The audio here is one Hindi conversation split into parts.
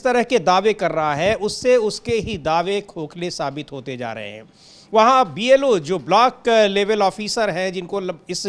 तरह के दावे कर रहा है उससे उसके ही दावे खोखले साबित होते जा रहे हैं। वहाँ बीएलओ जो ब्लॉक लेवल ऑफिसर हैं जिनको इस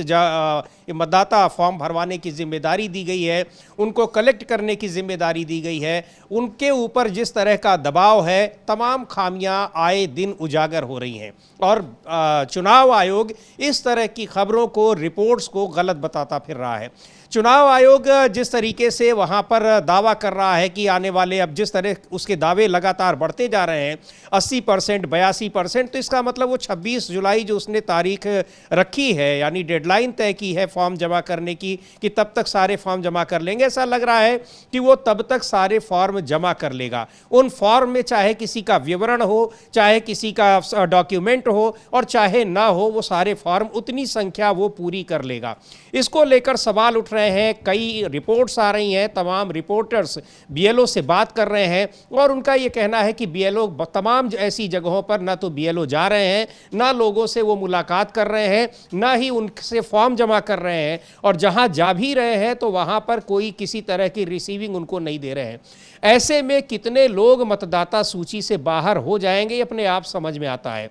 मतदाता फॉर्म भरवाने की जिम्मेदारी दी गई है, उनको कलेक्ट करने की जिम्मेदारी दी गई है, उनके ऊपर जिस तरह का दबाव है, तमाम खामियां आए दिन उजागर हो रही हैं और चुनाव आयोग इस तरह की खबरों को, रिपोर्ट्स को गलत बताता फिर रहा है। चुनाव आयोग जिस तरीके से वहाँ पर दावा कर रहा है कि आने वाले, अब जिस तरह उसके दावे लगातार बढ़ते जा रहे हैं 80%, 82%, तो इसका मतलब वो 26 जुलाई जो उसने तारीख रखी है, यानी डेडलाइन तय की है फॉर्म जमा करने की, कि तब तक सारे फॉर्म जमा कर लेंगे। ऐसा लग रहा है कि वो तब तक सारे फॉर्म जमा कर लेगा। उन फॉर्म में चाहे किसी का विवरण हो, चाहे किसी का डॉक्यूमेंट हो और चाहे ना हो, वो सारे फॉर्म उतनी संख्या वो पूरी कर लेगा। इसको लेकर सवाल उठ रहे हैं, कई रिपोर्ट्स आ रही हैं, तमाम रिपोर्टर्स बीएलओ से बात कर रहे हैं और उनका ये कहना है कि बीएलओ तमाम ऐसी जगहों पर ना तो बीएलओ जा रहे हैं, ना लोगों से वो मुलाकात कर रहे हैं, ना ही उनसे फॉर्म जमा कर रहे हैं, और जहां जा भी रहे हैं तो वहां पर कोई किसी तरह की रिसीविंग उनको नहीं दे रहे हैं। ऐसे में कितने लोग मतदाता सूची से बाहर हो जाएंगे, ये अपने आप समझ में आता है।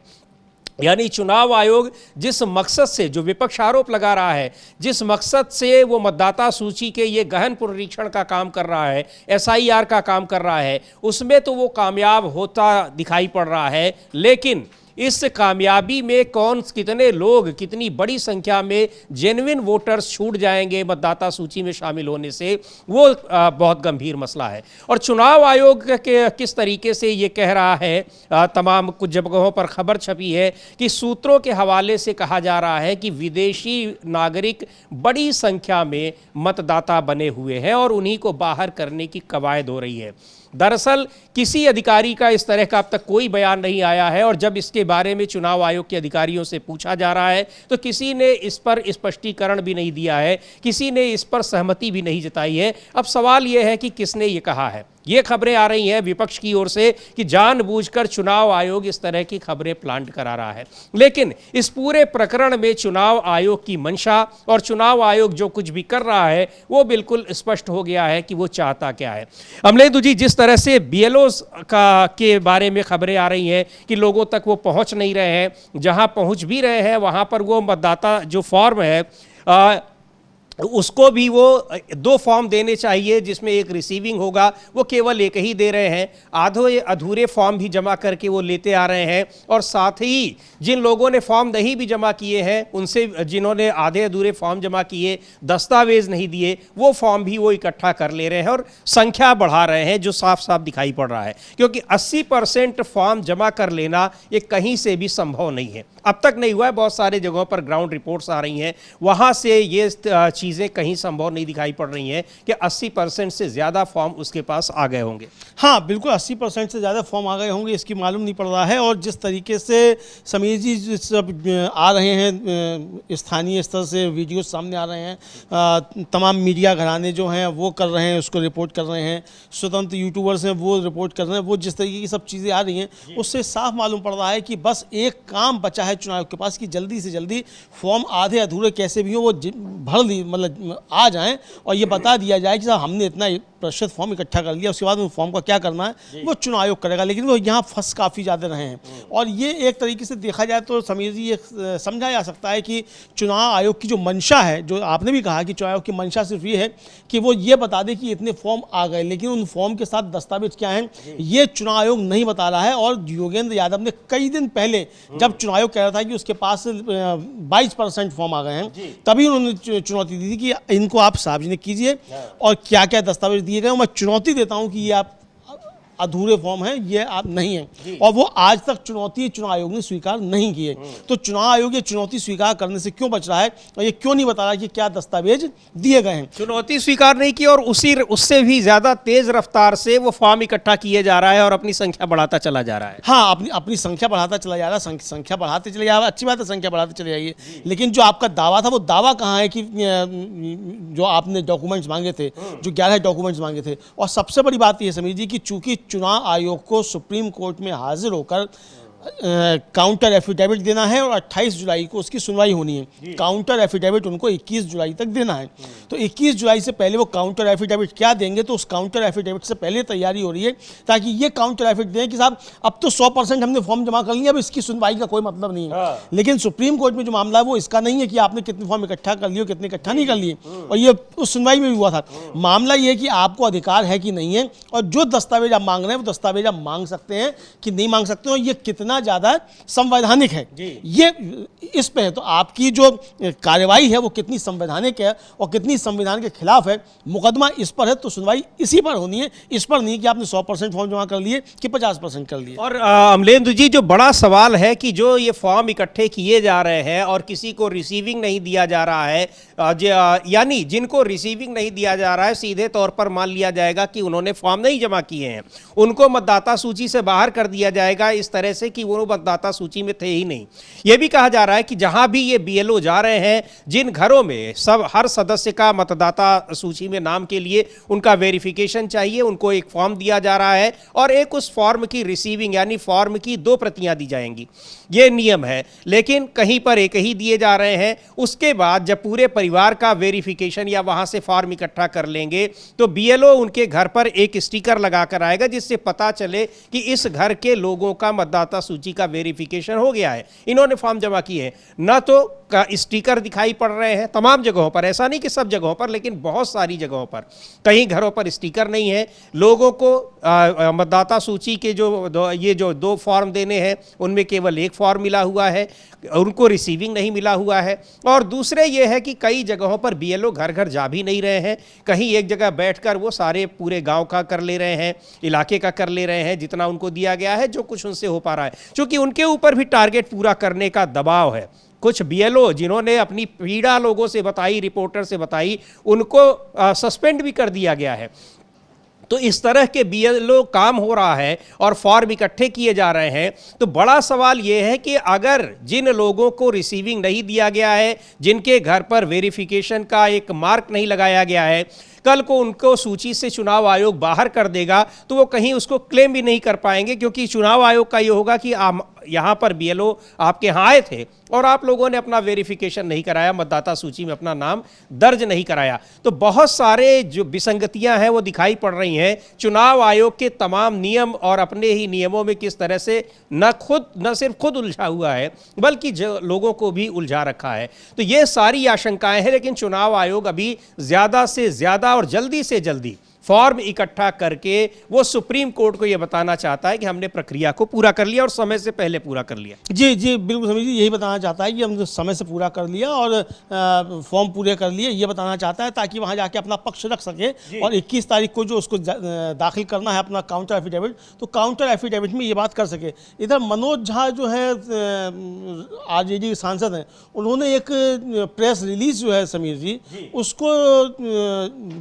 यानी चुनाव आयोग जिस मकसद से, जो विपक्ष आरोप लगा रहा है, जिस मकसद से वो मतदाता सूची के ये गहन पुनरीक्षण का काम कर रहा है, एसआईआर का काम कर रहा है, उसमें तो वो कामयाब होता दिखाई पड़ रहा है। लेकिन इस कामयाबी में कितने लोग, कितनी बड़ी संख्या में जेन्युइन वोटर्स छूट जाएंगे मतदाता सूची में शामिल होने से, वो बहुत गंभीर मसला है। और चुनाव आयोग के किस तरीके से ये कह रहा है, तमाम कुछ जगहों पर खबर छपी है कि सूत्रों के हवाले से कहा जा रहा है कि विदेशी नागरिक बड़ी संख्या में मतदाता बने हुए हैं और उन्हीं को बाहर करने की कवायद हो रही है। दरअसल किसी अधिकारी का इस तरह का अब तक कोई बयान नहीं आया है और जब इसके बारे में चुनाव आयोग के अधिकारियों से पूछा जा रहा है तो किसी ने इस पर स्पष्टीकरण भी नहीं दिया है, किसी ने इस पर सहमति भी नहीं जताई है। अब सवाल यह है कि किसने ये कहा है। ये खबरें आ रही हैं विपक्ष की ओर से कि जानबूझकर चुनाव आयोग इस तरह की खबरें प्लांट करा रहा है, लेकिन इस पूरे प्रकरण में चुनाव आयोग की मंशा और चुनाव आयोग जो कुछ भी कर रहा है वो बिल्कुल स्पष्ट हो गया है कि वो चाहता क्या है। अमलेंदु जी, जिस तरह से बीएलओस के बारे में खबरें आ रही हैं कि लोगों तक वो पहुंच नहीं रहे हैं, जहां पहुंच भी रहे हैं वहां पर वो मतदाता जो फॉर्म है उसको भी वो 2 फॉर्म देने चाहिए जिसमें एक रिसीविंग होगा, वो केवल एक ही दे रहे हैं। आधे अधूरे फॉर्म भी जमा करके वो लेते आ रहे हैं और साथ ही जिन लोगों ने फॉर्म नहीं भी जमा किए हैं, उनसे जिन्होंने आधे अधूरे फॉर्म जमा किए, दस्तावेज नहीं दिए, वो फॉर्म भी वो इकट्ठा कर ले रहे हैं और संख्या बढ़ा रहे हैं, जो साफ साफ दिखाई पड़ रहा है। क्योंकि 80% फॉर्म जमा कर लेना ये कहीं से भी संभव नहीं है, अब तक नहीं हुआ है। बहुत सारे जगहों पर ग्राउंड रिपोर्ट्स आ रही हैं, वहाँ से ये चीज़ें कहीं संभव नहीं दिखाई पड़ रही हैं कि 80% से ज़्यादा फॉर्म उसके पास आ गए होंगे। हाँ बिल्कुल, 80% से ज़्यादा फॉर्म आ गए होंगे, इसकी मालूम नहीं पड़ रहा है। और जिस तरीके से समीर जी सब आ रहे हैं, स्थानीय स्तर से वीडियो सामने आ रहे हैं, तमाम मीडिया घराने जो हैं वो कर रहे हैं, उसको रिपोर्ट कर रहे हैं, स्वतंत्र यूट्यूबर्स हैं वो रिपोर्ट कर रहे हैं, वो जिस तरीके की सब चीज़ें आ रही हैं उससे साफ मालूम पड़ रहा है कि बस एक काम बचा है चुनाव के पास कि जल्दी से जल्दी फॉर्म आधे अधूरे कैसे भी हो वो भर ली, मतलब आ जाएं और ये बता दिया जाए कि साहब हमने इतना प्रतिशत फॉर्म इकट्ठा कर लिया, उसके बाद वो फॉर्म का क्या करना है वो चुनाव आयोग करेगा। लेकिन वो यहाँ फंस काफ़ी ज़्यादा रहे हैं और ये एक तरीके से देखा जाए तो समीर जी ये समझा जा सकता है कि चुनाव आयोग की जो मंशा है, जो आपने भी कहा कि चुनाव आयोग की मंशा सिर्फ ये है कि वो ये बता दे कि इतने फॉर्म आ गए, लेकिन उन फॉर्म के साथ दस्तावेज क्या हैं ये चुनाव आयोग नहीं बता रहा है। और योगेंद्र यादव ने कई दिन पहले जब चुनाव आयोग कह रहा था कि उसके पास 22% फॉर्म आ गए हैं, तभी उन्होंने चुनौती दी थी कि इनको आप सार्वजनिक कीजिए और क्या क्या दस्तावेज दिए गए। मैं चुनौती देता हूं कि ये आप अधूरे फॉर्म हैं, ये आप नहीं हैं, और वो आज तक चुनौती चुनाव आयोग ने स्वीकार नहीं की है। तो चुनाव आयोग ये चुनौती स्वीकार करने से क्यों बच रहा है और ये क्यों नहीं बता रहा कि क्या दस्तावेज दिए गए हैं। चुनौती स्वीकार नहीं की और उससे भी ज्यादा तेज रफ्तार से वो फॉर्म इकट्ठा किए जा रहा है और अपनी संख्या बढ़ाता चला जा रहा है। हाँ, अपनी संख्या बढ़ाता चला जा रहा है, संख्या बढ़ाते चले जा रहा है, अच्छी बात है, संख्या बढ़ाते चले जाइए। लेकिन जो आपका दावा था वो दावा कहाँ है कि जो आपने डॉक्यूमेंट्स मांगे थे, जो 11 डॉक्यूमेंट्स मांगे थे। और सबसे बड़ी बात यह समीर जी कि चूंकि चुनाव आयोग को सुप्रीम कोर्ट में हाजिर होकर काउंटर एफिडेविट देना है और 28 जुलाई को उसकी सुनवाई होनी है। काउंटर एफिडेविट उनको 21 जुलाई तक देना है। तो 21 जुलाई से पहले वो काउंटर एफिडेविट क्या देंगे, तो उस काउंटर एफिडेविट से पहले तैयारी हो रही है ताकि ये काउंटर एफिडेविट दें कि साहब अब तो 100% हमने फॉर्म जमा कर लिया, अब इसकी सुनवाई का कोई मतलब नहीं है। लेकिन सुप्रीम कोर्ट में जो मामला है वो इसका नहीं है कि आपने कितने फॉर्म इकट्ठा कर लिए, कितने इकट्ठा नहीं कर लिए, और ये उस सुनवाई में भी हुआ था। मामला ये है कि आपको अधिकार है कि नहीं है, और जो दस्तावेज आप मांग रहे हैं वो दस्तावेज आप मांग सकते हैं कि नहीं मांग सकते हो, ये कितना ज़्यादा संवैधानिक है ये इस पे है। तो आपकी जो कार्यवाही है वो कितनी संवैधानिक है और कितनी संविधान के खिलाफ है, मुकदमा इस पर है, तो सुनवाई इसी पर होनी है, इस पर नहीं कि आपने 100% फॉर्म जमा कर लिए कि 50% कर लिए। और अमलेंदु जी, जो बड़ा सवाल है कि जो ये फॉर्म इकट्ठे किए जा रहे हैं और किसी को रिसीविंग नहीं दिया जा रहा है, यानी जिनको रिसीविंग नहीं दिया जा रहा है सीधे तौर पर मान लिया जाएगा कि उन्होंने फॉर्म नहीं जमा किए हैं, उनको मतदाता सूची से बाहर कर दिया जाएगा इस तरह से कि वो मतदाता सूची में थे ही नहीं। यह भी कहा जा रहा है कि जहां भी ये बीएलओ जा रहे हैं, जिन घरों में सब हर सदस्य का मतदाता सूची में नाम के लिए उनका वेरिफिकेशन चाहिए, उनको एक फॉर्म दिया जा रहा है और एक उस फॉर्म की रिसीविंग यानी फॉर्म की 2 प्रतियां दी जाएंगी। ये नियम है, लेकिन कहीं पर एक ही दिए जा रहे हैं। उसके बाद जब पूरे परिवार का वेरिफिकेशन या वहां से फॉर्म इकट्ठा कर लेंगे तो बीएलओ उनके घर पर एक स्टिकर लगाकर आएगा जिससे पता चले कि इस घर के लोगों का मतदाता सूची का वेरिफिकेशन हो गया है, इन्होंने फॉर्म जमा किए हैं। न तो का स्टिकर दिखाई पड़ रहे हैं तमाम जगहों पर, ऐसा नहीं कि सब जगहों पर, लेकिन बहुत सारी जगहों पर, कहीं घरों पर स्टिकर नहीं है। लोगों को मतदाता सूची के ये जो 2 फॉर्म देने हैं उनमें केवल एक फॉर्म मिला हुआ है, उनको रिसीविंग नहीं मिला हुआ है। और दूसरे ये है कि कई जगहों पर बीएलओ घर घर जा भी नहीं रहे हैं, कहीं एक जगह बैठकर वो सारे पूरे गांव का कर ले रहे हैं, इलाके का कर ले रहे हैं, जितना उनको दिया गया है, जो कुछ उनसे हो पा रहा है। क्योंकि उनके ऊपर भी टारगेट पूरा करने का दबाव है। कुछ बीएलओ जिन्होंने अपनी पीड़ा लोगों से बताई, रिपोर्टर से बताई, उनको सस्पेंड भी कर दिया गया है। तो इस तरह के बीएलओ काम हो रहा है और फॉर्म इकट्ठे किए जा रहे हैं। तो बड़ा सवाल यह है कि अगर जिन लोगों को रिसीविंग नहीं दिया गया है, जिनके घर पर वेरिफिकेशन का एक मार्क नहीं लगाया गया है, कल को उनको सूची से चुनाव आयोग बाहर कर देगा तो वो कहीं उसको क्लेम भी नहीं कर पाएंगे, क्योंकि चुनाव आयोग का ये होगा कि यहाँ पर बीएलओ आपके यहाँ आए थे और आप लोगों ने अपना वेरिफिकेशन नहीं कराया, मतदाता सूची में अपना नाम दर्ज नहीं कराया। तो बहुत सारे जो विसंगतियां हैं वो दिखाई पड़ रही हैं। चुनाव आयोग के तमाम नियम और अपने ही नियमों में किस तरह से न सिर्फ खुद उलझा हुआ है बल्कि लोगों को भी उलझा रखा है। तो ये सारी आशंकाएं हैं, लेकिन चुनाव आयोग अभी ज़्यादा से ज़्यादा और जल्दी से जल्दी फॉर्म इकट्ठा करके वो सुप्रीम कोर्ट को ये बताना चाहता है कि हमने प्रक्रिया को पूरा कर लिया और समय से पहले पूरा कर लिया। जी जी बिल्कुल समीर जी, यही बताना चाहता है कि हमने समय से पूरा कर लिया और फॉर्म पूरे कर लिए, ये बताना चाहता है ताकि वहाँ जाके अपना पक्ष रख सके। और 21 तारीख को जो उसको दाखिल करना है अपना काउंटर एफिडेविट, तो काउंटर एफिडेविट में ये बात कर सके। इधर मनोज झा जो है आरजेडी के सांसद हैं, उन्होंने एक प्रेस रिलीज जो है समीर जी उसको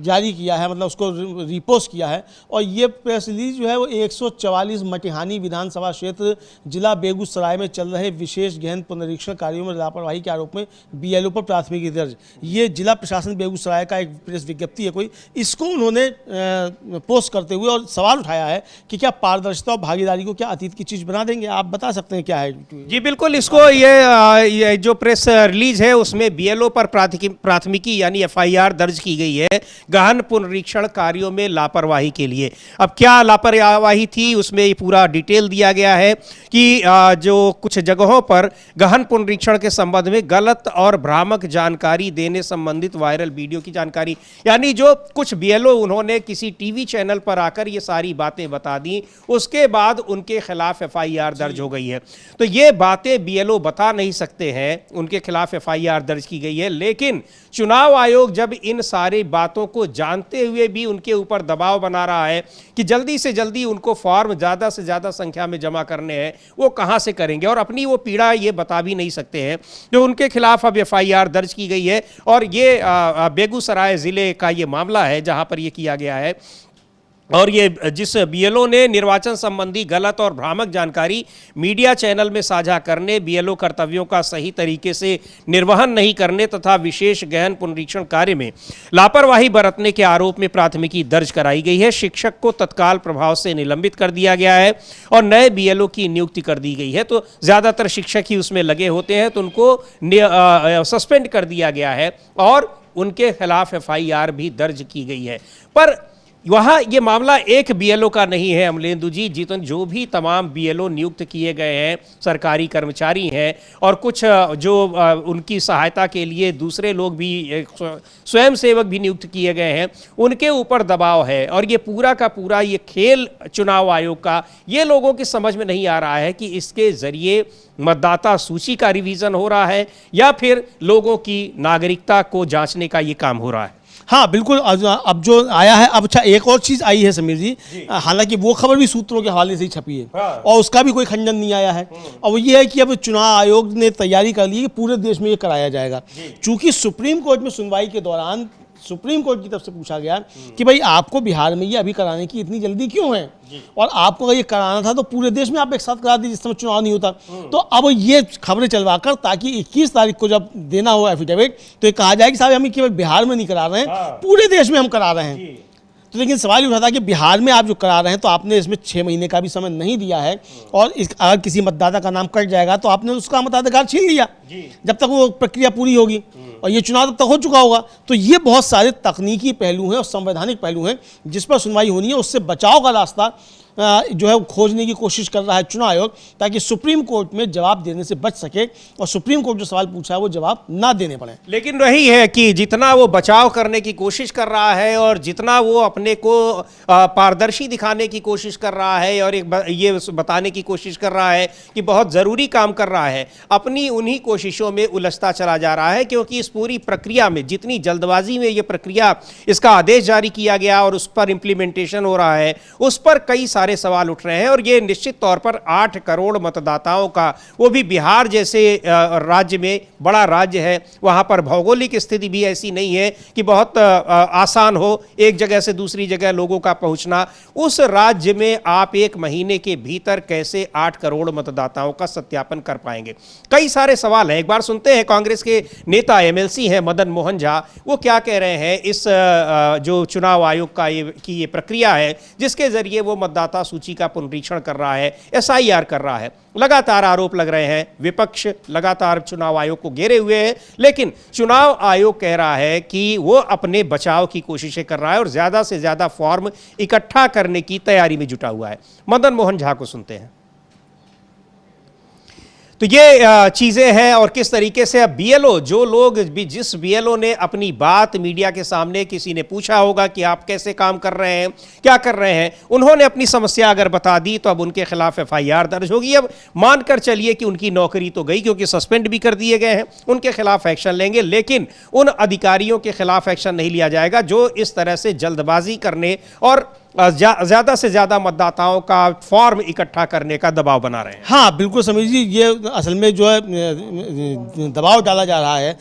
जारी किया है, मतलब उसको रिपोस्ट किया है। और ये प्रेस रिलीज जो है वो 144 मटिहानी विधानसभा क्षेत्र जिला बेगूसराय में चल रहे विशेष गहन पुनरीक्षण कार्यों में लापरवाही के आरोप में बीएलओ पर प्राथमिकी दर्ज। ये जिला प्रशासन बेगूसराय का एक प्रेस विज्ञप्ति है कोई, इसको उन्होंने पोस्ट करते हुए और सवाल उठाया है कि क्या पारदर्शिता और भागीदारी को क्या अतीत की चीज बना देंगे? आप बता सकते हैं क्या है? जी बिल्कुल, इसको ये जो प्रेस रिलीज है उसमें बीएलओ पर प्राथमिकी यानी एफआईआर दर्ज की गई है गहन पुनरीक्षण कार्यों में लापरवाही के लिए। अब क्या लापरवाही थी उसमें ये पूरा डिटेल दिया गया है कि जो कुछ जगहों पर गहन पुनरीक्षण के संबंध में गलत और भ्रामक जानकारी देने संबंधित वायरल वीडियो की जानकारी, यानी जो कुछ बीएलओ उन्होंने किसी टीवी चैनल पर आकर ये सारी बातें बता दी, उसके बाद उनके खिलाफ एफआईआर दर्ज हो गई है। तो ये बातें बीएलओ बता नहीं सकते हैं, उनके खिलाफ एफआईआर दर्ज की गई है। लेकिन चुनाव आयोग जब इन सारी बातों को जानते हुए भी उनके ऊपर दबाव बना रहा है कि जल्दी से जल्दी उनको फॉर्म ज़्यादा से ज़्यादा संख्या में जमा करने हैं, वो कहाँ से करेंगे और अपनी वो पीड़ा ये बता भी नहीं सकते हैं, जो उनके खिलाफ अब एफआईआर दर्ज की गई है। और ये बेगूसराय ज़िले का ये मामला है जहाँ पर ये किया गया है। और ये जिस बीएलओ ने निर्वाचन संबंधी गलत और भ्रामक जानकारी मीडिया चैनल में साझा करने, बीएलओ कर्तव्यों का सही तरीके से निर्वहन नहीं करने तथा विशेष गहन पुनरीक्षण कार्य में लापरवाही बरतने के आरोप में प्राथमिकी दर्ज कराई गई है। शिक्षक को तत्काल प्रभाव से निलंबित कर दिया गया है और नए बीएलओ की नियुक्ति कर दी गई है। तो ज़्यादातर शिक्षक ही उसमें लगे होते हैं, तो उनको सस्पेंड कर दिया गया है और उनके खिलाफ एफआईआर भी दर्ज की गई है। पर वहाँ ये मामला एक बीएलओ का नहीं है अमलेंदु जी, जो भी तमाम बीएलओ नियुक्त किए गए हैं सरकारी कर्मचारी हैं और कुछ जो उनकी सहायता के लिए दूसरे लोग भी स्वयं सेवक भी नियुक्त किए गए हैं, उनके ऊपर दबाव है। और ये पूरा का पूरा ये खेल चुनाव आयोग का ये लोगों की समझ में नहीं आ रहा है कि इसके ज़रिए मतदाता सूची का रिवीजन हो रहा है या फिर लोगों की नागरिकता को जांचने का ये काम हो रहा है। हाँ बिल्कुल, अब जो आया है, अब अच्छा एक और चीज़ आई है समीर जी, हालांकि वो खबर भी सूत्रों के हवाले से ही छपी है। हाँ। और उसका भी कोई खंडन नहीं आया है। और वो ये है कि अब चुनाव आयोग ने तैयारी कर ली है कि पूरे देश में ये कराया जाएगा। चूंकि सुप्रीम कोर्ट में सुनवाई के दौरान सुप्रीम कोर्ट की तरफ से पूछा गया कि भाई आपको बिहार में ये अभी कराने की इतनी जल्दी क्यों है, और आपको अगर ये कराना था तो पूरे देश में आप एक साथ करा दीजिए जिस समय चुनाव नहीं होता। तो अब ये खबरें चलवाकर ताकि 21 तारीख को जब देना हो एफिडेविट तो ये कहा जाए कि साहब हम केवल बिहार में नहीं करा रहे हैं, पूरे देश में हम करा रहे हैं। तो लेकिन सवाल ये उठा था कि बिहार में आप जो करा रहे हैं तो आपने इसमें 6 महीने का भी समय नहीं दिया है, और अगर किसी मतदाता का नाम कट जाएगा तो आपने उसका मताधिकार छीन लिया जब तक वो प्रक्रिया पूरी होगी, और ये चुनाव तब तक हो चुका होगा। तो ये बहुत सारे तकनीकी पहलू हैं और संवैधानिक पहलू हैं जिस पर सुनवाई होनी है। उससे बचाव का रास्ता जो है खोजने की कोशिश कर रहा है चुनाव आयोग, ताकि सुप्रीम कोर्ट में जवाब देने से बच सके और सुप्रीम कोर्ट जो सवाल पूछा है वो जवाब ना देने पड़े। लेकिन वही है कि जितना वो बचाव करने की कोशिश कर रहा है और जितना वो अपने को पारदर्शी दिखाने की कोशिश कर रहा है और ये बताने की कोशिश कर रहा है कि बहुत ज़रूरी काम कर रहा है, अपनी उन्हीं कोशिशों में उलझता चला जा रहा है। क्योंकि इस पूरी प्रक्रिया में जितनी जल्दबाजी में ये प्रक्रिया, इसका आदेश जारी किया गया और उस पर इम्प्लीमेंटेशन हो रहा है, उस पर कई सारे सवाल उठ रहे हैं। और ये निश्चित तौर पर 8 करोड़ मतदाताओं का, वो भी बिहार जैसे राज्य में, बड़ा राज्य है, वहां पर भौगोलिक स्थिति भी ऐसी नहीं है कि बहुत आसान हो एक जगह से दूसरी जगह लोगों का पहुंचना। उस राज्य में आप 1 महीने के भीतर कैसे 8 करोड़ मतदाताओं का सत्यापन कर पाएंगे? कई सारे सवाल हैं। एक बार सुनते हैं कांग्रेस के नेता एमएलसी हैं मदन मोहन झा, वो क्या कह रहे हैं इस जो चुनाव आयोग का ये प्रक्रिया है जिसके जरिए वो मतदाता सूची का पुनरीक्षण कर रहा है, एसआईआर कर रहा है। लगातार आरोप लग रहे हैं, विपक्ष लगातार चुनाव आयोग को घेरे हुए है, लेकिन चुनाव आयोग कह रहा है कि वो अपने बचाव की कोशिशें कर रहा है और ज्यादा से ज्यादा फॉर्म इकट्ठा करने की तैयारी में जुटा हुआ है। मदन मोहन झा को सुनते हैं। तो ये चीज़ें हैं और किस तरीके से अब बीएलओ, जो लोग भी, जिस बीएलओ ने अपनी बात मीडिया के सामने, किसी ने पूछा होगा कि आप कैसे काम कर रहे हैं, क्या कर रहे हैं, उन्होंने अपनी समस्या अगर बता दी तो अब उनके खिलाफ एफआईआर दर्ज होगी। अब मानकर चलिए कि उनकी नौकरी तो गई क्योंकि सस्पेंड भी कर दिए गए हैं, उनके खिलाफ एक्शन लेंगे, लेकिन उन अधिकारियों के खिलाफ एक्शन नहीं लिया जाएगा जो इस तरह से जल्दबाजी करने और ज़्यादा से ज़्यादा मतदाताओं का फॉर्म इकट्ठा करने का दबाव बना रहे हैं। हाँ बिल्कुल समीर जी, ये असल में जो है दबाव डाला जा रहा है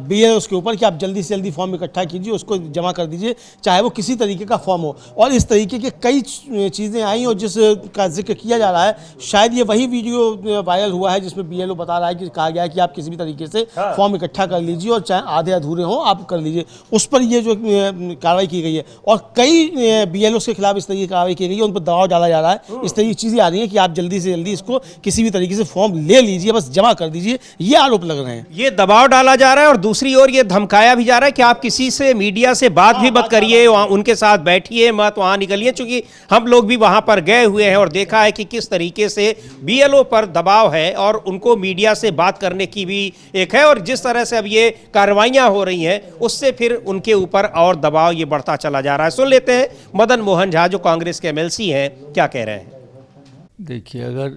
बीएलओ उसके ऊपर कि आप जल्दी से जल्दी फॉर्म इकट्ठा कीजिए, उसको जमा कर दीजिए, चाहे वो किसी तरीके का फॉर्म हो। और इस तरीके के कई चीज़ें आई और जिसका जिक्र किया जा रहा है, शायद ये वही वीडियो वायरल हुआ है जिसमें बीएलओ बता रहा है कि कहा गया है कि आप किसी भी तरीके से फॉर्म इकट्ठा कर लीजिए और चाहे आधे अधूरे हों आप कर लीजिए। उस पर ये जो कार्रवाई की गई है और कई बीएलओ के खिलाफ इस तरीके की कार्रवाई की गई है, उन पर दबाव डाला जा रहा है। इस तरह की चीजें आ रही हैं कि आप जल्दी से जल्दी इसको किसी भी तरीके से फॉर्म ले लीजिए, बस जमा कर दीजिए, ये आरोप लग रहे हैं। ये दबाव डाला जा रहा है और दूसरी ओर ये धमकाया भी जा रहा है कि आप किसी से मीडिया से बात भी मत करिए, उनके साथ बैठिए मत, वहां निकलिए। चूंकि हम लोग भी वहां पर गए हुए हैं और देखा है कि किस तरीके से बीएलओ पर दबाव है और उनको मीडिया से बात करने की भी एक है, और जिस तरह से अब ये कार्रवाइयां हो रही हैं उससे फिर उनके ऊपर और दबाव ये बढ़ता चला जा रहा है। सुन लेते हैं मदन मोहन झा जो कांग्रेस के एमएलसी हैं, क्या कह रहे हैं। देखिए, अगर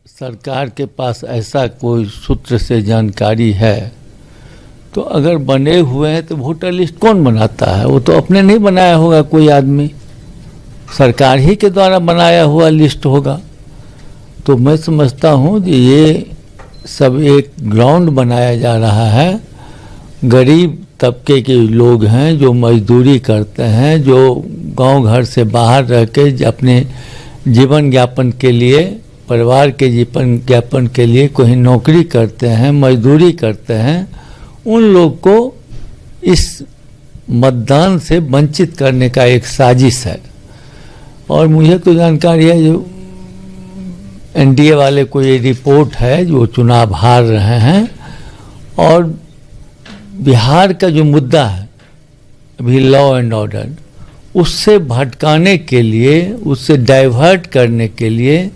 सरकार के पास ऐसा कोई सूत्र से जानकारी है तो अगर बने हुए हैं तो वोटर लिस्ट कौन बनाता है? वो तो अपने नहीं बनाया होगा कोई आदमी, सरकार ही के द्वारा बनाया हुआ लिस्ट होगा। तो मैं समझता हूँ कि ये सब एक ग्राउंड बनाया जा रहा है गरीब तबके के लोग हैं, जो मजदूरी करते हैं, जो गांव घर से बाहर रह के अपने जीवन यापन के लिए, परिवार के जीवन यापन के लिए कोई नौकरी करते हैं, मजदूरी करते हैं, उन लोग को इस मतदान से वंचित करने का एक साजिश है। और मुझे तो जानकारी है, जो एनडीए वाले को ये रिपोर्ट है, जो चुनाव हार रहे हैं, और बिहार का जो मुद्दा है अभी लॉ एंड ऑर्डर, उससे भटकाने के लिए, उससे डाइवर्ट करने के लिए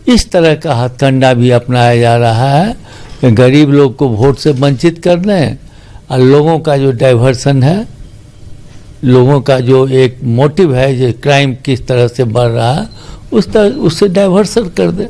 इस तरह का हथकंडा भी अपनाया जा रहा है कि गरीब लोग को वोट से वंचित कर दें, और लोगों का जो डाइवर्सन है, लोगों का जो एक मोटिव है, जो क्राइम किस तरह से बढ़ रहा है, उससे डाइवर्सन कर दें।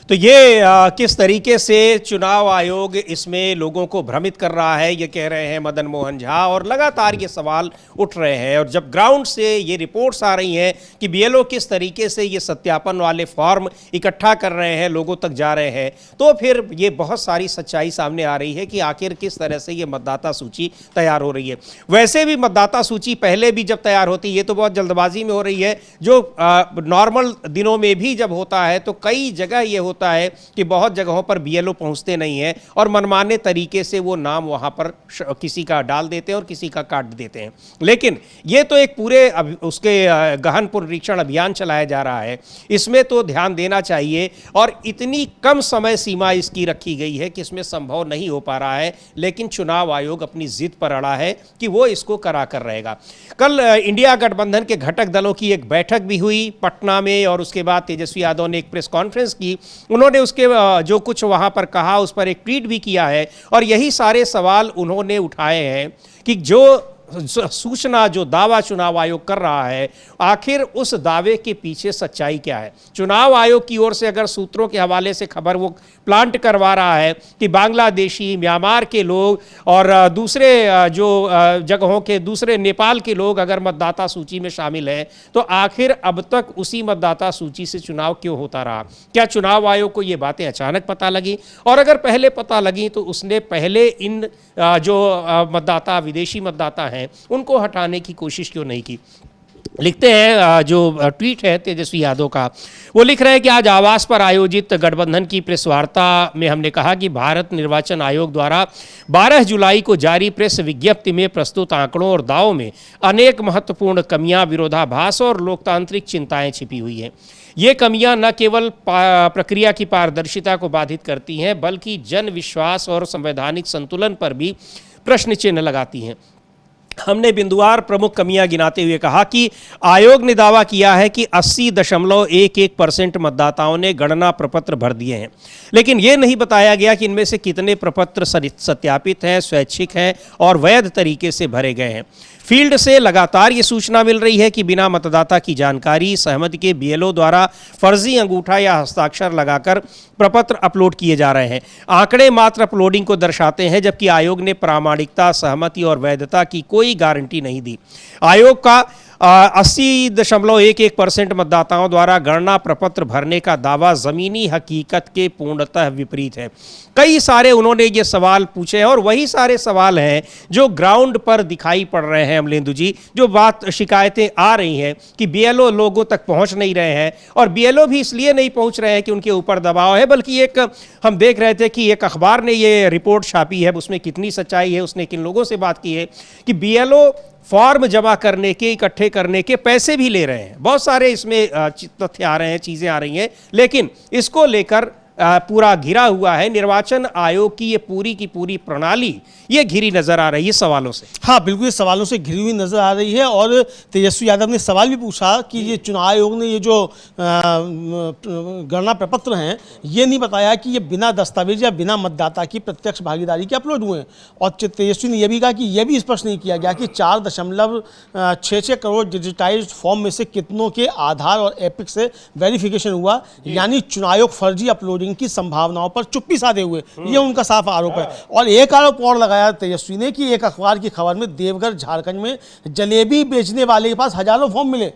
तो ये किस तरीके से चुनाव आयोग इसमें लोगों को भ्रमित कर रहा है, ये कह रहे हैं मदन मोहन झा, और लगातार ये सवाल उठ रहे हैं। और जब ग्राउंड से ये रिपोर्ट्स आ रही हैं कि बीएलओ किस तरीके से ये सत्यापन वाले फॉर्म इकट्ठा कर रहे हैं, लोगों तक जा रहे हैं, तो फिर ये बहुत सारी सच्चाई सामने आ रही है कि आखिर किस तरह से ये मतदाता सूची तैयार हो रही है। वैसे भी मतदाता सूची पहले भी जब तैयार होती है, ये तो बहुत जल्दबाजी में हो रही है, जो नॉर्मल दिनों में भी जब होता है तो कई जगह ये होता है कि बहुत जगहों पर बीएलओ पहुंचते नहीं हैं और मनमाने तरीके से वो नाम वहां पर किसी का डाल देते हैं और किसी का काट देते हैं। लेकिन ये तो एक पूरे उसके गहन पुनरीक्षण अभियान चलाया जा रहा है, इसमें तो ध्यान देना चाहिए। और इतनी कम समय सीमा इसकी रखी गई है कि इसमें संभव नहीं हो पा रहा है, लेकिन चुनाव आयोग अपनी जिद पर अड़ा है कि वो इसको करा कर रहेगा। कल इंडिया गठबंधन के घटक दलों की एक बैठक भी हुई पटना में, और उसके बाद तेजस्वी यादव ने एक प्रेस कॉन्फ्रेंस की। उन्होंने उसके जो कुछ वहां पर कहा उस पर एक ट्वीट भी किया है, और यही सारे सवाल उन्होंने उठाए हैं कि जो सूचना, जो दावा चुनाव आयोग कर रहा है, आखिर उस दावे के पीछे सच्चाई क्या है। चुनाव आयोग की ओर से अगर सूत्रों के हवाले से खबर वो प्लांट करवा रहा है कि बांग्लादेशी, म्यांमार के लोग और दूसरे जो जगहों के, दूसरे नेपाल के लोग अगर मतदाता सूची में शामिल हैं, तो आखिर अब तक उसी मतदाता सूची से चुनाव क्यों होता रहा? क्या चुनाव आयोग को ये बातें अचानक पता लगी? और अगर पहले पता लगी तो उसने पहले इन जो मतदाता, विदेशी मतदाता हैं, उनको हटाने की कोशिश क्यों नहीं की? लिखते हैं, जो ट्वीट है तेजस्वी यादव का, वो लिख रहे हैं कि आज आवास पर आयोजित गठबंधन की प्रेस वार्ता में हमने कहा कि भारत निर्वाचन आयोग द्वारा 12 जुलाई को जारी प्रेस विज्ञप्ति में प्रस्तुत आंकड़ों और दावों में अनेक महत्वपूर्ण कमियां, विरोधाभास और लोकतांत्रिक चिंताएं छिपी हुई हैं। ये कमियां न केवल प्रक्रिया की पारदर्शिता को बाधित करती हैं, बल्कि जन विश्वास और संवैधानिक संतुलन पर भी प्रश्न चिन्ह लगाती हैं। हमने बिंदुवार प्रमुख कमियां गिनाते हुए कहा कि आयोग ने दावा किया है कि 80.11% मतदाताओं ने गणना प्रपत्र भर दिए हैं, लेकिन यह नहीं बताया गया कि इनमें से कितने प्रपत्र सत्यापित हैं, स्वैच्छिक हैं और वैध तरीके से भरे गए हैं। फील्ड से लगातार ये सूचना मिल रही है कि बिना मतदाता की जानकारी, सहमति के बीएलओ द्वारा फर्जी अंगूठा या हस्ताक्षर लगाकर प्रपत्र अपलोड किए जा रहे हैं। आंकड़े मात्र अपलोडिंग को दर्शाते हैं, जबकि आयोग ने प्रामाणिकता, सहमति और वैधता की कोई गारंटी नहीं दी। आयोग का 80.11% मतदाताओं द्वारा गणना प्रपत्र भरने का दावा जमीनी हकीकत के पूर्णतः विपरीत है। कई सारे उन्होंने ये सवाल पूछे हैं, और वही सारे सवाल हैं जो ग्राउंड पर दिखाई पड़ रहे हैं अमलेंदु जी। जो बात, शिकायतें आ रही हैं कि बीएलओ लोगों तक पहुंच नहीं रहे हैं, और बीएलओ भी इसलिए नहीं पहुंच रहे हैं कि उनके ऊपर दबाव है, बल्कि एक हम देख रहे थे कि एक अखबार ने ये रिपोर्ट छापी है, उसमें कितनी सच्चाई है, उसने किन लोगों से बात की है कि बीएलओ फॉर्म जमा करने के, इकट्ठे करने के पैसे भी ले रहे हैं। बहुत सारे इसमें तथ्य आ रहे हैं, चीज़ें आ रही हैं, लेकिन इसको लेकर पूरा घिरा हुआ है निर्वाचन आयोग की ये पूरी की पूरी प्रणाली, ये घिरी नजर आ रही है सवालों से। हाँ बिल्कुल, सवालों से घिरी हुई नजर आ रही है। और तेजस्वी यादव ने सवाल भी पूछा कि ये चुनाव आयोग ने ये जो गणना प्रपत्र हैं, ये नहीं बताया कि ये बिना दस्तावेज या बिना मतदाता की प्रत्यक्ष भागीदारी के अपलोड हुए हैं। और तेजस्वी ने यह भी कहा कि यह भी स्पष्ट नहीं किया गया कि 4.66 करोड़ डिजिटाइज्ड फॉर्म में से कितनों के आधार और एपिक से वेरिफिकेशन हुआ, यानी चुनाव आयोग फर्जी अपलोड रिकॉर्डिंग की संभावनाओं पर चुप्पी साधे हुए, ये उनका साफ आरोप है। और एक आरोप और लगाया तेजस्वी ने कि एक अखबार की खबर में देवघर झारखंड में जलेबी बेचने वाले के पास हजारों फॉर्म मिले।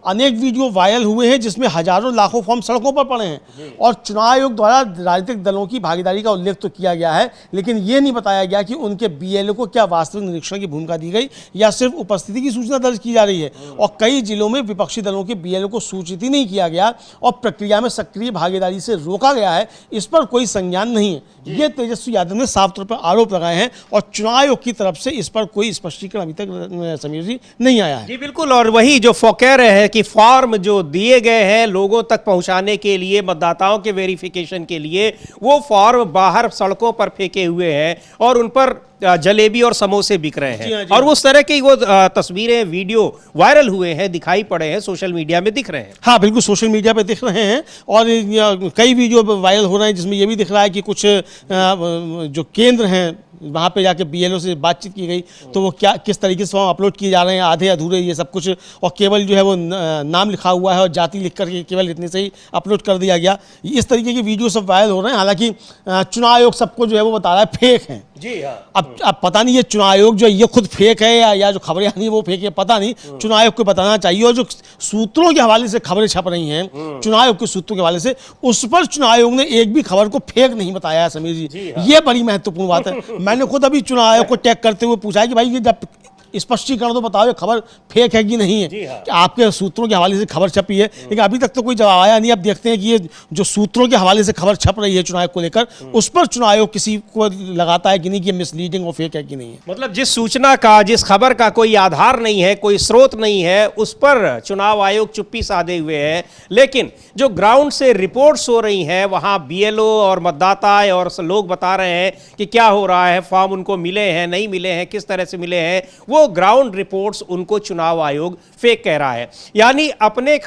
अनेक वीडियो वायरल हुए हैं जिसमें हजारों लाखों फॉर्म सड़कों पर पड़े हैं। और चुनाव आयोग द्वारा राजनीतिक दलों की भागीदारी का उल्लेख तो किया गया है, लेकिन यह नहीं बताया गया कि उनके बीएलओ को क्या वास्तविक निरीक्षण की भूमिका दी गई या सिर्फ उपस्थिति की सूचना दर्ज की जा रही है। और कई जिलों में विपक्षी दलों के बीएलओ को सूचित ही नहीं किया गया और प्रक्रिया में सक्रिय भागीदारी से रोका गया है, इस पर कोई संज्ञान नहीं है। ये तेजस्वी यादव ने साफ तौर पर आरोप लगाए हैं और चुनाव आयोग की तरफ से इस पर कोई स्पष्टीकरण अभी तक समीर जी नहीं आया है। जी बिल्कुल, और वही जो कह रहे हैं कि फॉर्म जो दिए गए हैं लोगों तक पहुंचाने के लिए, मतदाताओं के वेरिफिकेशन के लिए, वो फॉर्म बाहर सड़कों पर फेंके हुए हैं और उन पर जलेबी और समोसे बिक रहे हैं। और उस तरह की वो तस्वीरें, वीडियो वायरल हुए हैं, दिखाई पड़े हैं, सोशल मीडिया में दिख रहे हैं। हाँ बिल्कुल, सोशल मीडिया पे दिख रहे हैं और कई वीडियो वायरल हो रहे हैं जिसमें ये भी दिख रहा है कि कुछ जो केंद्र हैं वहाँ पे जाके बीएलओ से बातचीत की गई, तो वो क्या किस तरीके से फॉर्म अपलोड किए जा रहे हैं, आधे अधूरे ये सब कुछ, और केवल जो है वो नाम लिखा हुआ है और जाति लिख करके केवल इतने से ही अपलोड कर दिया गया। इस तरीके की वीडियो सब वायरल हो रहे हैं। हालांकि चुनाव आयोग सबको जो है वो बता रहा है फेक हैं। जी हाँ। अब पता नहीं ये चुनाव आयोग जो ये खुद फेक है या जो खबरें आनी है वो फेक है, पता नहीं। चुनाव आयोग को बताना चाहिए। और जो सूत्रों के हवाले से खबरें छप रही हैं चुनाव आयोग के सूत्रों के हवाले से, उस पर चुनाव आयोग ने एक भी खबर को फेक नहीं बताया है समीर जी। हाँ। ये बड़ी महत्वपूर्ण बात है। मैंने खुद अभी चुनाव आयोग को टैग करते हुए पूछा है कि भाई ये जब स्पष्टीकरण तो बताओ ये खबर फेक है कि नहीं है, कि आपके सूत्रों के हवाले से खबर छपी है, लेकिन अभी तक तो कोई जवाब आया नहीं। अब देखते हैं कि ये जो सूत्रों के हवाले से खबर छप रही है चुनाव को लेकर, उस पर चुनाव आयोग किसी को लगाता है कि नहीं कि मिसलीडिंग और फेक है कि नहीं है। मतलब जिस सूचना का, जिस खबर का कोई आधार नहीं है, कोई स्रोत नहीं है, उस पर चुनाव आयोग चुप्पी साधे हुए है। लेकिन जो ग्राउंड से रिपोर्ट्स हो रही हैं, वहां बीएलओ और मतदाता और लोग बता रहे हैं कि क्या हो रहा है, फॉर्म उनको मिले हैं, नहीं मिले हैं, किस तरह से मिले हैं, वो ग्राउंड रिपोर्ट्स उनको चुनाव आयोग फेक कह रहा है। यानी अपने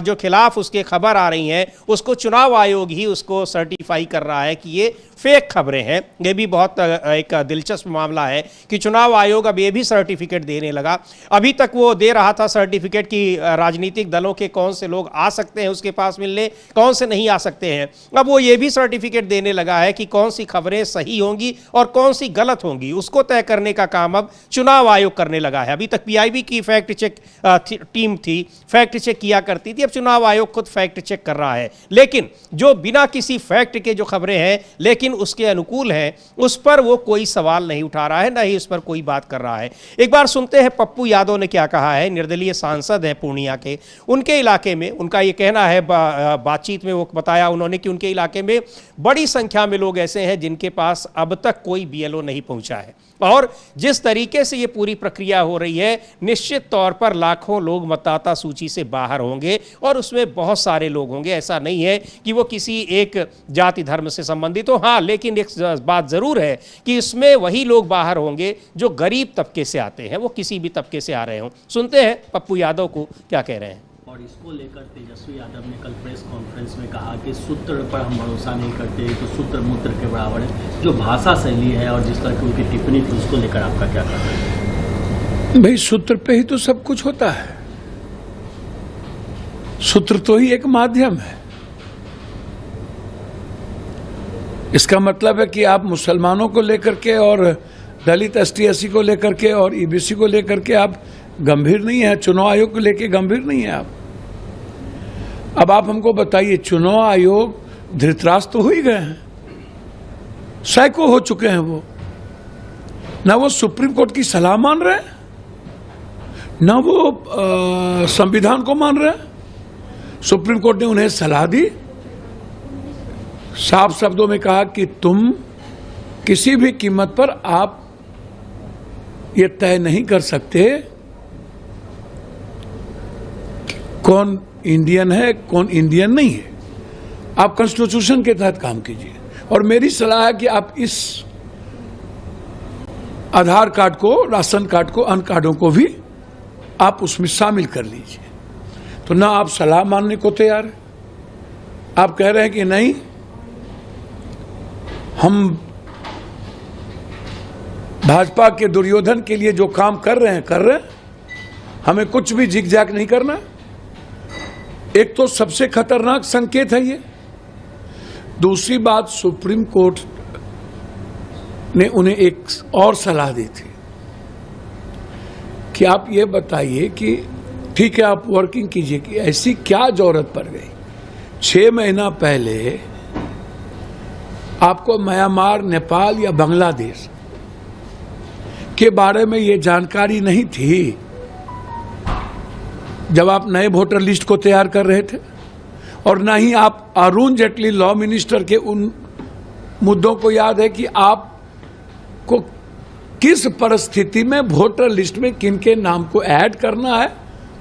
जो खिलाफ उसके खबर आ रही हैं उसको चुनाव आयोग ही उसको सर्टिफाई कर रहा है कि ये फेक खबरें हैं। ये भी बहुत एक दिलचस्प मामला है कि चुनाव आयोग अब ये भी सर्टिफिकेट देने लगा। अभी तक वो दे रहा था सर्टिफिकेट कि राजनीतिक दलों के कौन से लोग आ सकते हैं उसके पास मिलने, कौन से नहीं आ सकते हैं। अब वो ये भी सर्टिफिकेट देने लगा है कि कौन सी खबरें सही होंगी और कौन सी गलत होंगी, उसको तय करने का काम अब चुनाव आयोग करने लगा है। अभी तक पीआईबी की फैक्ट चेक टीम थी, फैक्ट चेक किया करती थी, अब चुनाव आयोग खुद फैक्ट चेक कर रहा है। लेकिन जो बिना किसी फैक्ट के जो खबरें हैं लेकिन उसके अनुकूल है, उस पर वो कोई सवाल नहीं उठा रहा है, ना ही उस पर कोई बात कर रहा है। एक बार सुनते हैं पप्पू यादव ने क्या कहा है। निर्दलीय सांसद है पूर्णिया के, उनके इलाके में उनका ये कहना है, बातचीत में वो बताया उन्होंने कि उनके इलाके में बड़ी संख्या में लोग ऐसे हैं जिनके पास अब तक कोई बीएलओ नहीं पहुंचा है। और जिस तरीके से ये पूरी प्रक्रिया हो रही है, निश्चित तौर पर लाखों लोग मतदाता सूची से बाहर होंगे और उसमें बहुत सारे लोग होंगे। ऐसा नहीं है कि वो किसी एक जाति धर्म से संबंधित हो। हाँ, लेकिन एक बात जरूर है कि इसमें वही लोग बाहर होंगे जो गरीब तबके से आते हैं, वो किसी भी तबके से आ रहे हों। सुनते हैं पप्पू यादव को क्या कह रहे हैं। और इसको लेकर तेजस्वी यादव ने कल प्रेस कॉन्फ्रेंस में कहा कि सूत्र पर हम भरोसा नहीं करते, तो सूत्र मूत्र के बराबर है। जो भाषा शैली है और जिस तरह की उनकी टिप्पणी थी, उसको लेकर आपका क्या कहना है? भाई सूत्र पे ही तो सब कुछ होता है। सूत्र तो ही एक माध्यम है। इसका मतलब है कि आप मुसलमानों को लेकर के और दलित एसटी एससी को लेकर के और ईबीसी को लेकर के आप गंभीर नहीं है, चुनाव आयोग को लेकर गंभीर नहीं है आप। अब आप हमको बताइए, चुनाव आयोग धृतराष्ट्र तो हो ही गए हैं, सैकड़ों हो चुके हैं। वो ना वो सुप्रीम कोर्ट की सलाह मान रहे हैं, ना वो संविधान को मान रहे हैं। सुप्रीम कोर्ट ने उन्हें सलाह दी, साफ शब्दों में कहा कि तुम किसी भी कीमत पर आप ये तय नहीं कर सकते कौन इंडियन है कौन इंडियन नहीं है। आप कॉन्स्टिट्यूशन के तहत काम कीजिए। और मेरी सलाह है कि आप इस आधार कार्ड को, राशन कार्ड को, अन्य कार्डों को भी आप उसमें शामिल कर लीजिए। तो ना आप सलाह मानने को तैयार है, आप कह रहे हैं कि नहीं हम भाजपा के दुर्योधन के लिए जो काम कर रहे हैं, हमें कुछ भी जिग जैग नहीं करना। एक तो सबसे खतरनाक संकेत है ये। दूसरी बात, सुप्रीम कोर्ट ने उन्हें एक और सलाह दी थी कि आप ये बताइए कि ठीक है आप वर्किंग कीजिए, कि ऐसी क्या जरूरत पड़ गई 6 महीना पहले आपको म्यांमार, नेपाल या बांग्लादेश के बारे में ये जानकारी नहीं थी जब आप नए वोटर लिस्ट को तैयार कर रहे थे, और ना ही आप अरुण जेटली लॉ मिनिस्टर के उन मुद्दों को याद है कि आपको किस परिस्थिति में वोटर लिस्ट में किन के नाम को ऐड करना है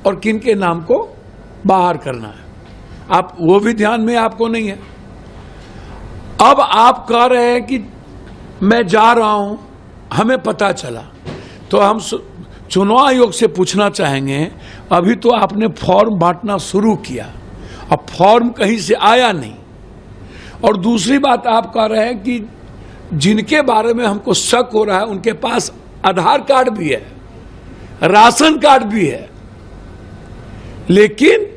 और किन के नाम को बाहर करना है, आप वो भी ध्यान में आपको नहीं है। अब आप कह रहे हैं कि मैं जा रहा हूं, हमें पता चला, तो हम चुनाव आयोग से पूछना चाहेंगे, अभी तो आपने फॉर्म बांटना शुरू किया, अब फॉर्म कहीं से आया नहीं। और दूसरी बात आप कह रहे हैं कि जिनके बारे में हमको शक हो रहा है उनके पास आधार कार्ड भी है, राशन कार्ड भी है, लेकिन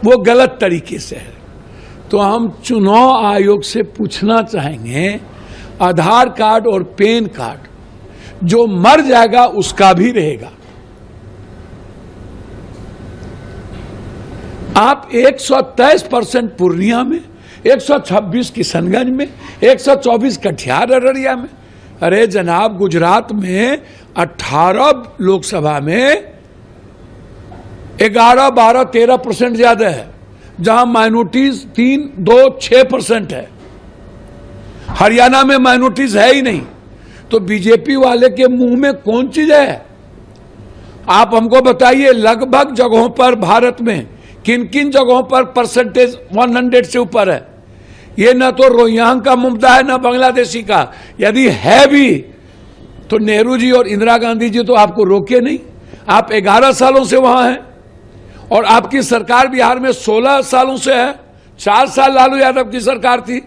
वो गलत तरीके से है। तो हम चुनाव आयोग से पूछना चाहेंगे, आधार कार्ड और पैन कार्ड जो मर जाएगा उसका भी रहेगा। आप 123% पूर्णिया में, 126 किशनगंज में, 124 कटिहार अररिया में, अरे जनाब गुजरात में 18 लोकसभा में 11, 12, 13% ज्यादा है, जहां माइनॉरिटीज 3, 2, 6% है। हरियाणा में माइनॉरिटीज है ही नहीं, तो बीजेपी वाले के मुंह में कौन चीज है? आप हमको बताइए, लगभग जगहों पर भारत में किन किन जगहों पर परसेंटेज 100 से ऊपर है? ये ना तो रोहिंग्या का मुद्दा है ना बांग्लादेशी का। यदि है भी तो नेहरू जी और इंदिरा गांधी जी तो आपको रोके नहीं। आप 11 सालों से वहां हैं और आपकी सरकार बिहार में 16 सालों से है। 4 साल लालू यादव की सरकार थी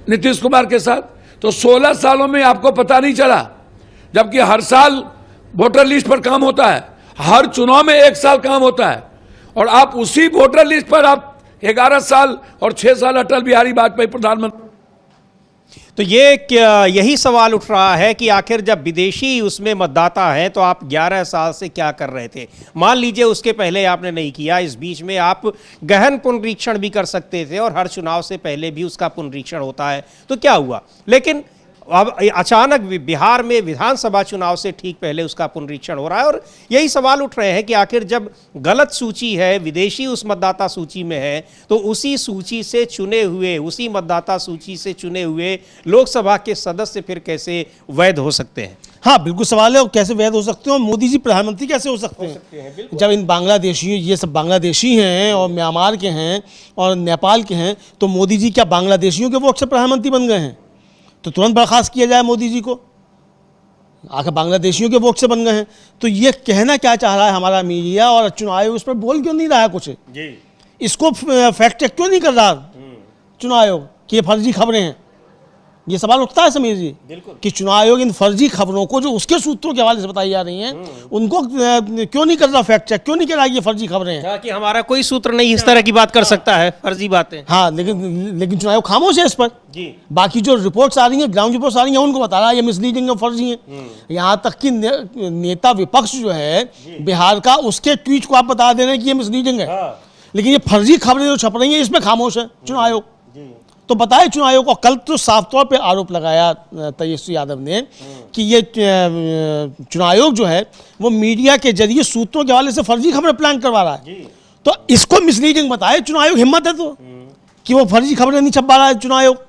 नीतीश कुमार के साथ, तो 16 सालों में आपको पता नहीं चला, जबकि हर साल वोटर लिस्ट पर काम होता है, हर चुनाव में 1 साल काम होता है, और आप उसी वोटर लिस्ट पर आप 11 साल और 6 साल अटल बिहारी वाजपेयी प्रधानमंत्री। तो यही सवाल उठ रहा है कि आखिर जब विदेशी उसमें मतदाता है तो आप 11 साल से क्या कर रहे थे? मान लीजिए उसके पहले आपने नहीं किया, इस बीच में आप गहन पुनरीक्षण भी कर सकते थे और हर चुनाव से पहले भी उसका पुनरीक्षण होता है, तो क्या हुआ? लेकिन अब अचानक बिहार में विधानसभा चुनाव से ठीक पहले उसका पुनरीक्षण हो रहा है, और यही सवाल उठ रहे हैं कि आखिर जब गलत सूची है, विदेशी उस मतदाता सूची में है, तो उसी सूची से चुने हुए, उसी मतदाता सूची से चुने हुए लोकसभा के सदस्य फिर कैसे वैध हो सकते हैं? हाँ बिल्कुल सवाल है, और कैसे वैध हो सकते हैं, और मोदी जी प्रधानमंत्री कैसे हो सकते हैं? जब इन बांग्लादेशी, ये सब बांग्लादेशी हैं और म्यांमार के हैं और नेपाल के हैं, तो मोदी जी क्या बांग्लादेशियों के वोट से प्रधानमंत्री बन गए हैं? तो तुरंत बर्खास्त किया जाए मोदी जी को, आखिर बांग्लादेशियों के वोट से बन गए हैं। तो ये कहना क्या चाह रहा है हमारा मीडिया, और चुनाव आयोग इस पर बोल क्यों नहीं रहा है कुछ? इसको फैक्ट चेक क्यों नहीं कर रहा चुनाव आयोग कि ये फर्जी खबरें हैं? ये सवाल उठता है समीर जी कि चुनाव आयोग इन फर्जी खबरों को जो उसके सूत्रों के हवाले से बताई जा रही हैं उनको क्यों नहीं कर रहा फैक्ट चेक, क्यों नहीं कर रहा ये फर्जी खबरें हैं? कि हमारा कोई सूत्र नहीं इस तरह की बात कर सकता है, फर्जी बातें। हाँ, लेकिन चुनाव आयोग खामोश है इस पर जी। बाकी जो रिपोर्ट्स आ रही हैं, ग्राउंड रिपोर्ट्स आ रही हैं, उनको बता रहा है ये मिसलीडिंग और फर्जी हैं। यहाँ तक कि नेता विपक्ष जो है बिहार का, उसके ट्वीट को आप बता दे रहे हैं कि ये मिसलीडिंग है, लेकिन ये फर्जी खबरें जो छप रही हैं इसमें खामोश है चुनाव आयोग। तो बताए चुनाव आयोग को, कल तो साफ तौर पे आरोप लगाया तेजस्वी यादव ने कि ये चुनाव आयोग जो है वो मीडिया के जरिए सूत्रों के हवाले से फर्जी खबरें प्लान करवा रहा है। तो इसको मिसलीडिंग बताए चुनाव आयोग, हिम्मत है तो कि वो फर्जी खबरें नहीं छपवा रहा है चुनाव आयोग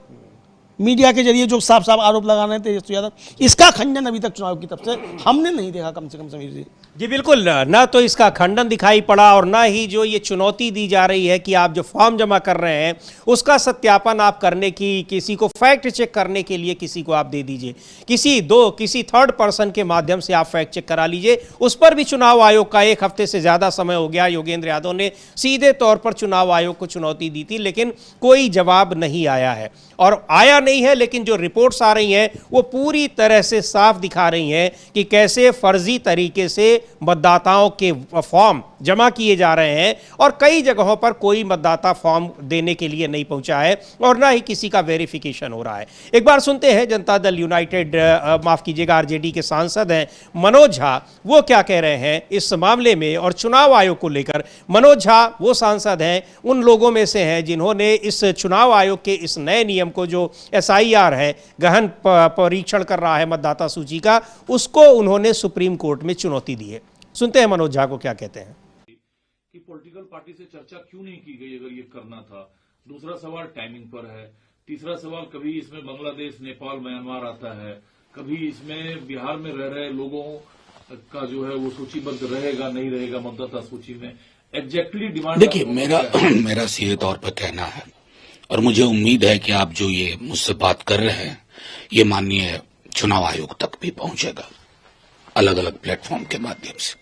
मीडिया के जरिए, जो साफ साफ आरोप लगा रहे हैं तेजस्वी यादव। इसका खंडन अभी तक चुनाव की तरफ से हमने नहीं देखा, कम से कम समीर जी। जी बिल्कुल, ना तो इसका खंडन दिखाई पड़ा और ना ही जो ये चुनौती दी जा रही है कि आप जो फॉर्म जमा कर रहे हैं उसका सत्यापन आप करने की, किसी को फैक्ट चेक करने के लिए किसी को आप दे दीजिए, किसी थर्ड पर्सन के माध्यम से आप फैक्ट चेक करा लीजिए। उस पर भी चुनाव आयोग का 1 हफ्ते से ज़्यादा समय हो गया। योगेंद्र यादव ने सीधे तौर पर चुनाव आयोग को चुनौती दी थी, लेकिन कोई जवाब नहीं आया है, और आया नहीं है। लेकिन जो रिपोर्ट्स आ रही हैं वो पूरी तरह से साफ दिखा रही हैं कि कैसे फर्जी तरीके से मतदाताओं के फॉर्म जमा किए जा रहे हैं और कई जगहों पर कोई मतदाता फॉर्म देने के लिए नहीं पहुंचा है और ना ही किसी का वेरिफिकेशन हो रहा है। एक बार सुनते हैं जनता दल यूनाइटेड, माफ कीजिएगा, आरजेडी के सांसद हैं मनोज झा, वो क्या कह रहे हैं इस मामले में और चुनाव आयोग को लेकर। मनोज झा वो सांसद हैं, उन लोगों में से हैं जिन्होंने इस चुनाव आयोग के इस नए नियम को, जो SIR है, गहन परीक्षण कर रहा है मतदाता सूची का, उसको उन्होंने सुप्रीम कोर्ट में चुनौती दी है। सुनते हैं मनोज झा को क्या कहते हैं। कि पॉलिटिकल पार्टी से चर्चा क्यों नहीं की गई अगर ये करना था। दूसरा सवाल टाइमिंग पर है। तीसरा सवाल, कभी इसमें बांग्लादेश, नेपाल, म्यांमार आता है, कभी इसमें बिहार में रह रहे लोगों का जो है वो सूचीबद्ध रहेगा नहीं रहेगा मतदाता सूची में। एग्जैक्टली डिमांड, देखिए मेरा सीधे तौर पर कहना है और मुझे उम्मीद है कि आप जो ये मुझसे बात कर रहे हैं ये माननीय चुनाव आयोग तक भी पहुंचेगा, अलग अलग प्लेटफॉर्म के माध्यम से।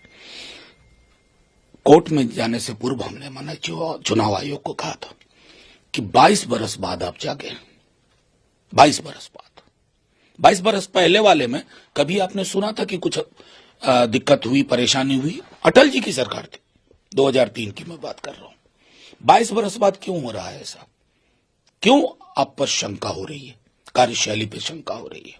कोर्ट में जाने से पूर्व हमने माना चुनाव आयोग को कहा था कि 22 बरस बाद आप जागे। 22 बरस बाद, 22 बरस पहले वाले में कभी आपने सुना था कि कुछ दिक्कत हुई, परेशानी हुई? अटल जी की सरकार थी, 2003 की मैं बात कर रहा हूं। 22 बरस बाद क्यों हो रहा है ऐसा? क्यों आप पर शंका हो रही है, कार्यशैली पे शंका हो रही है?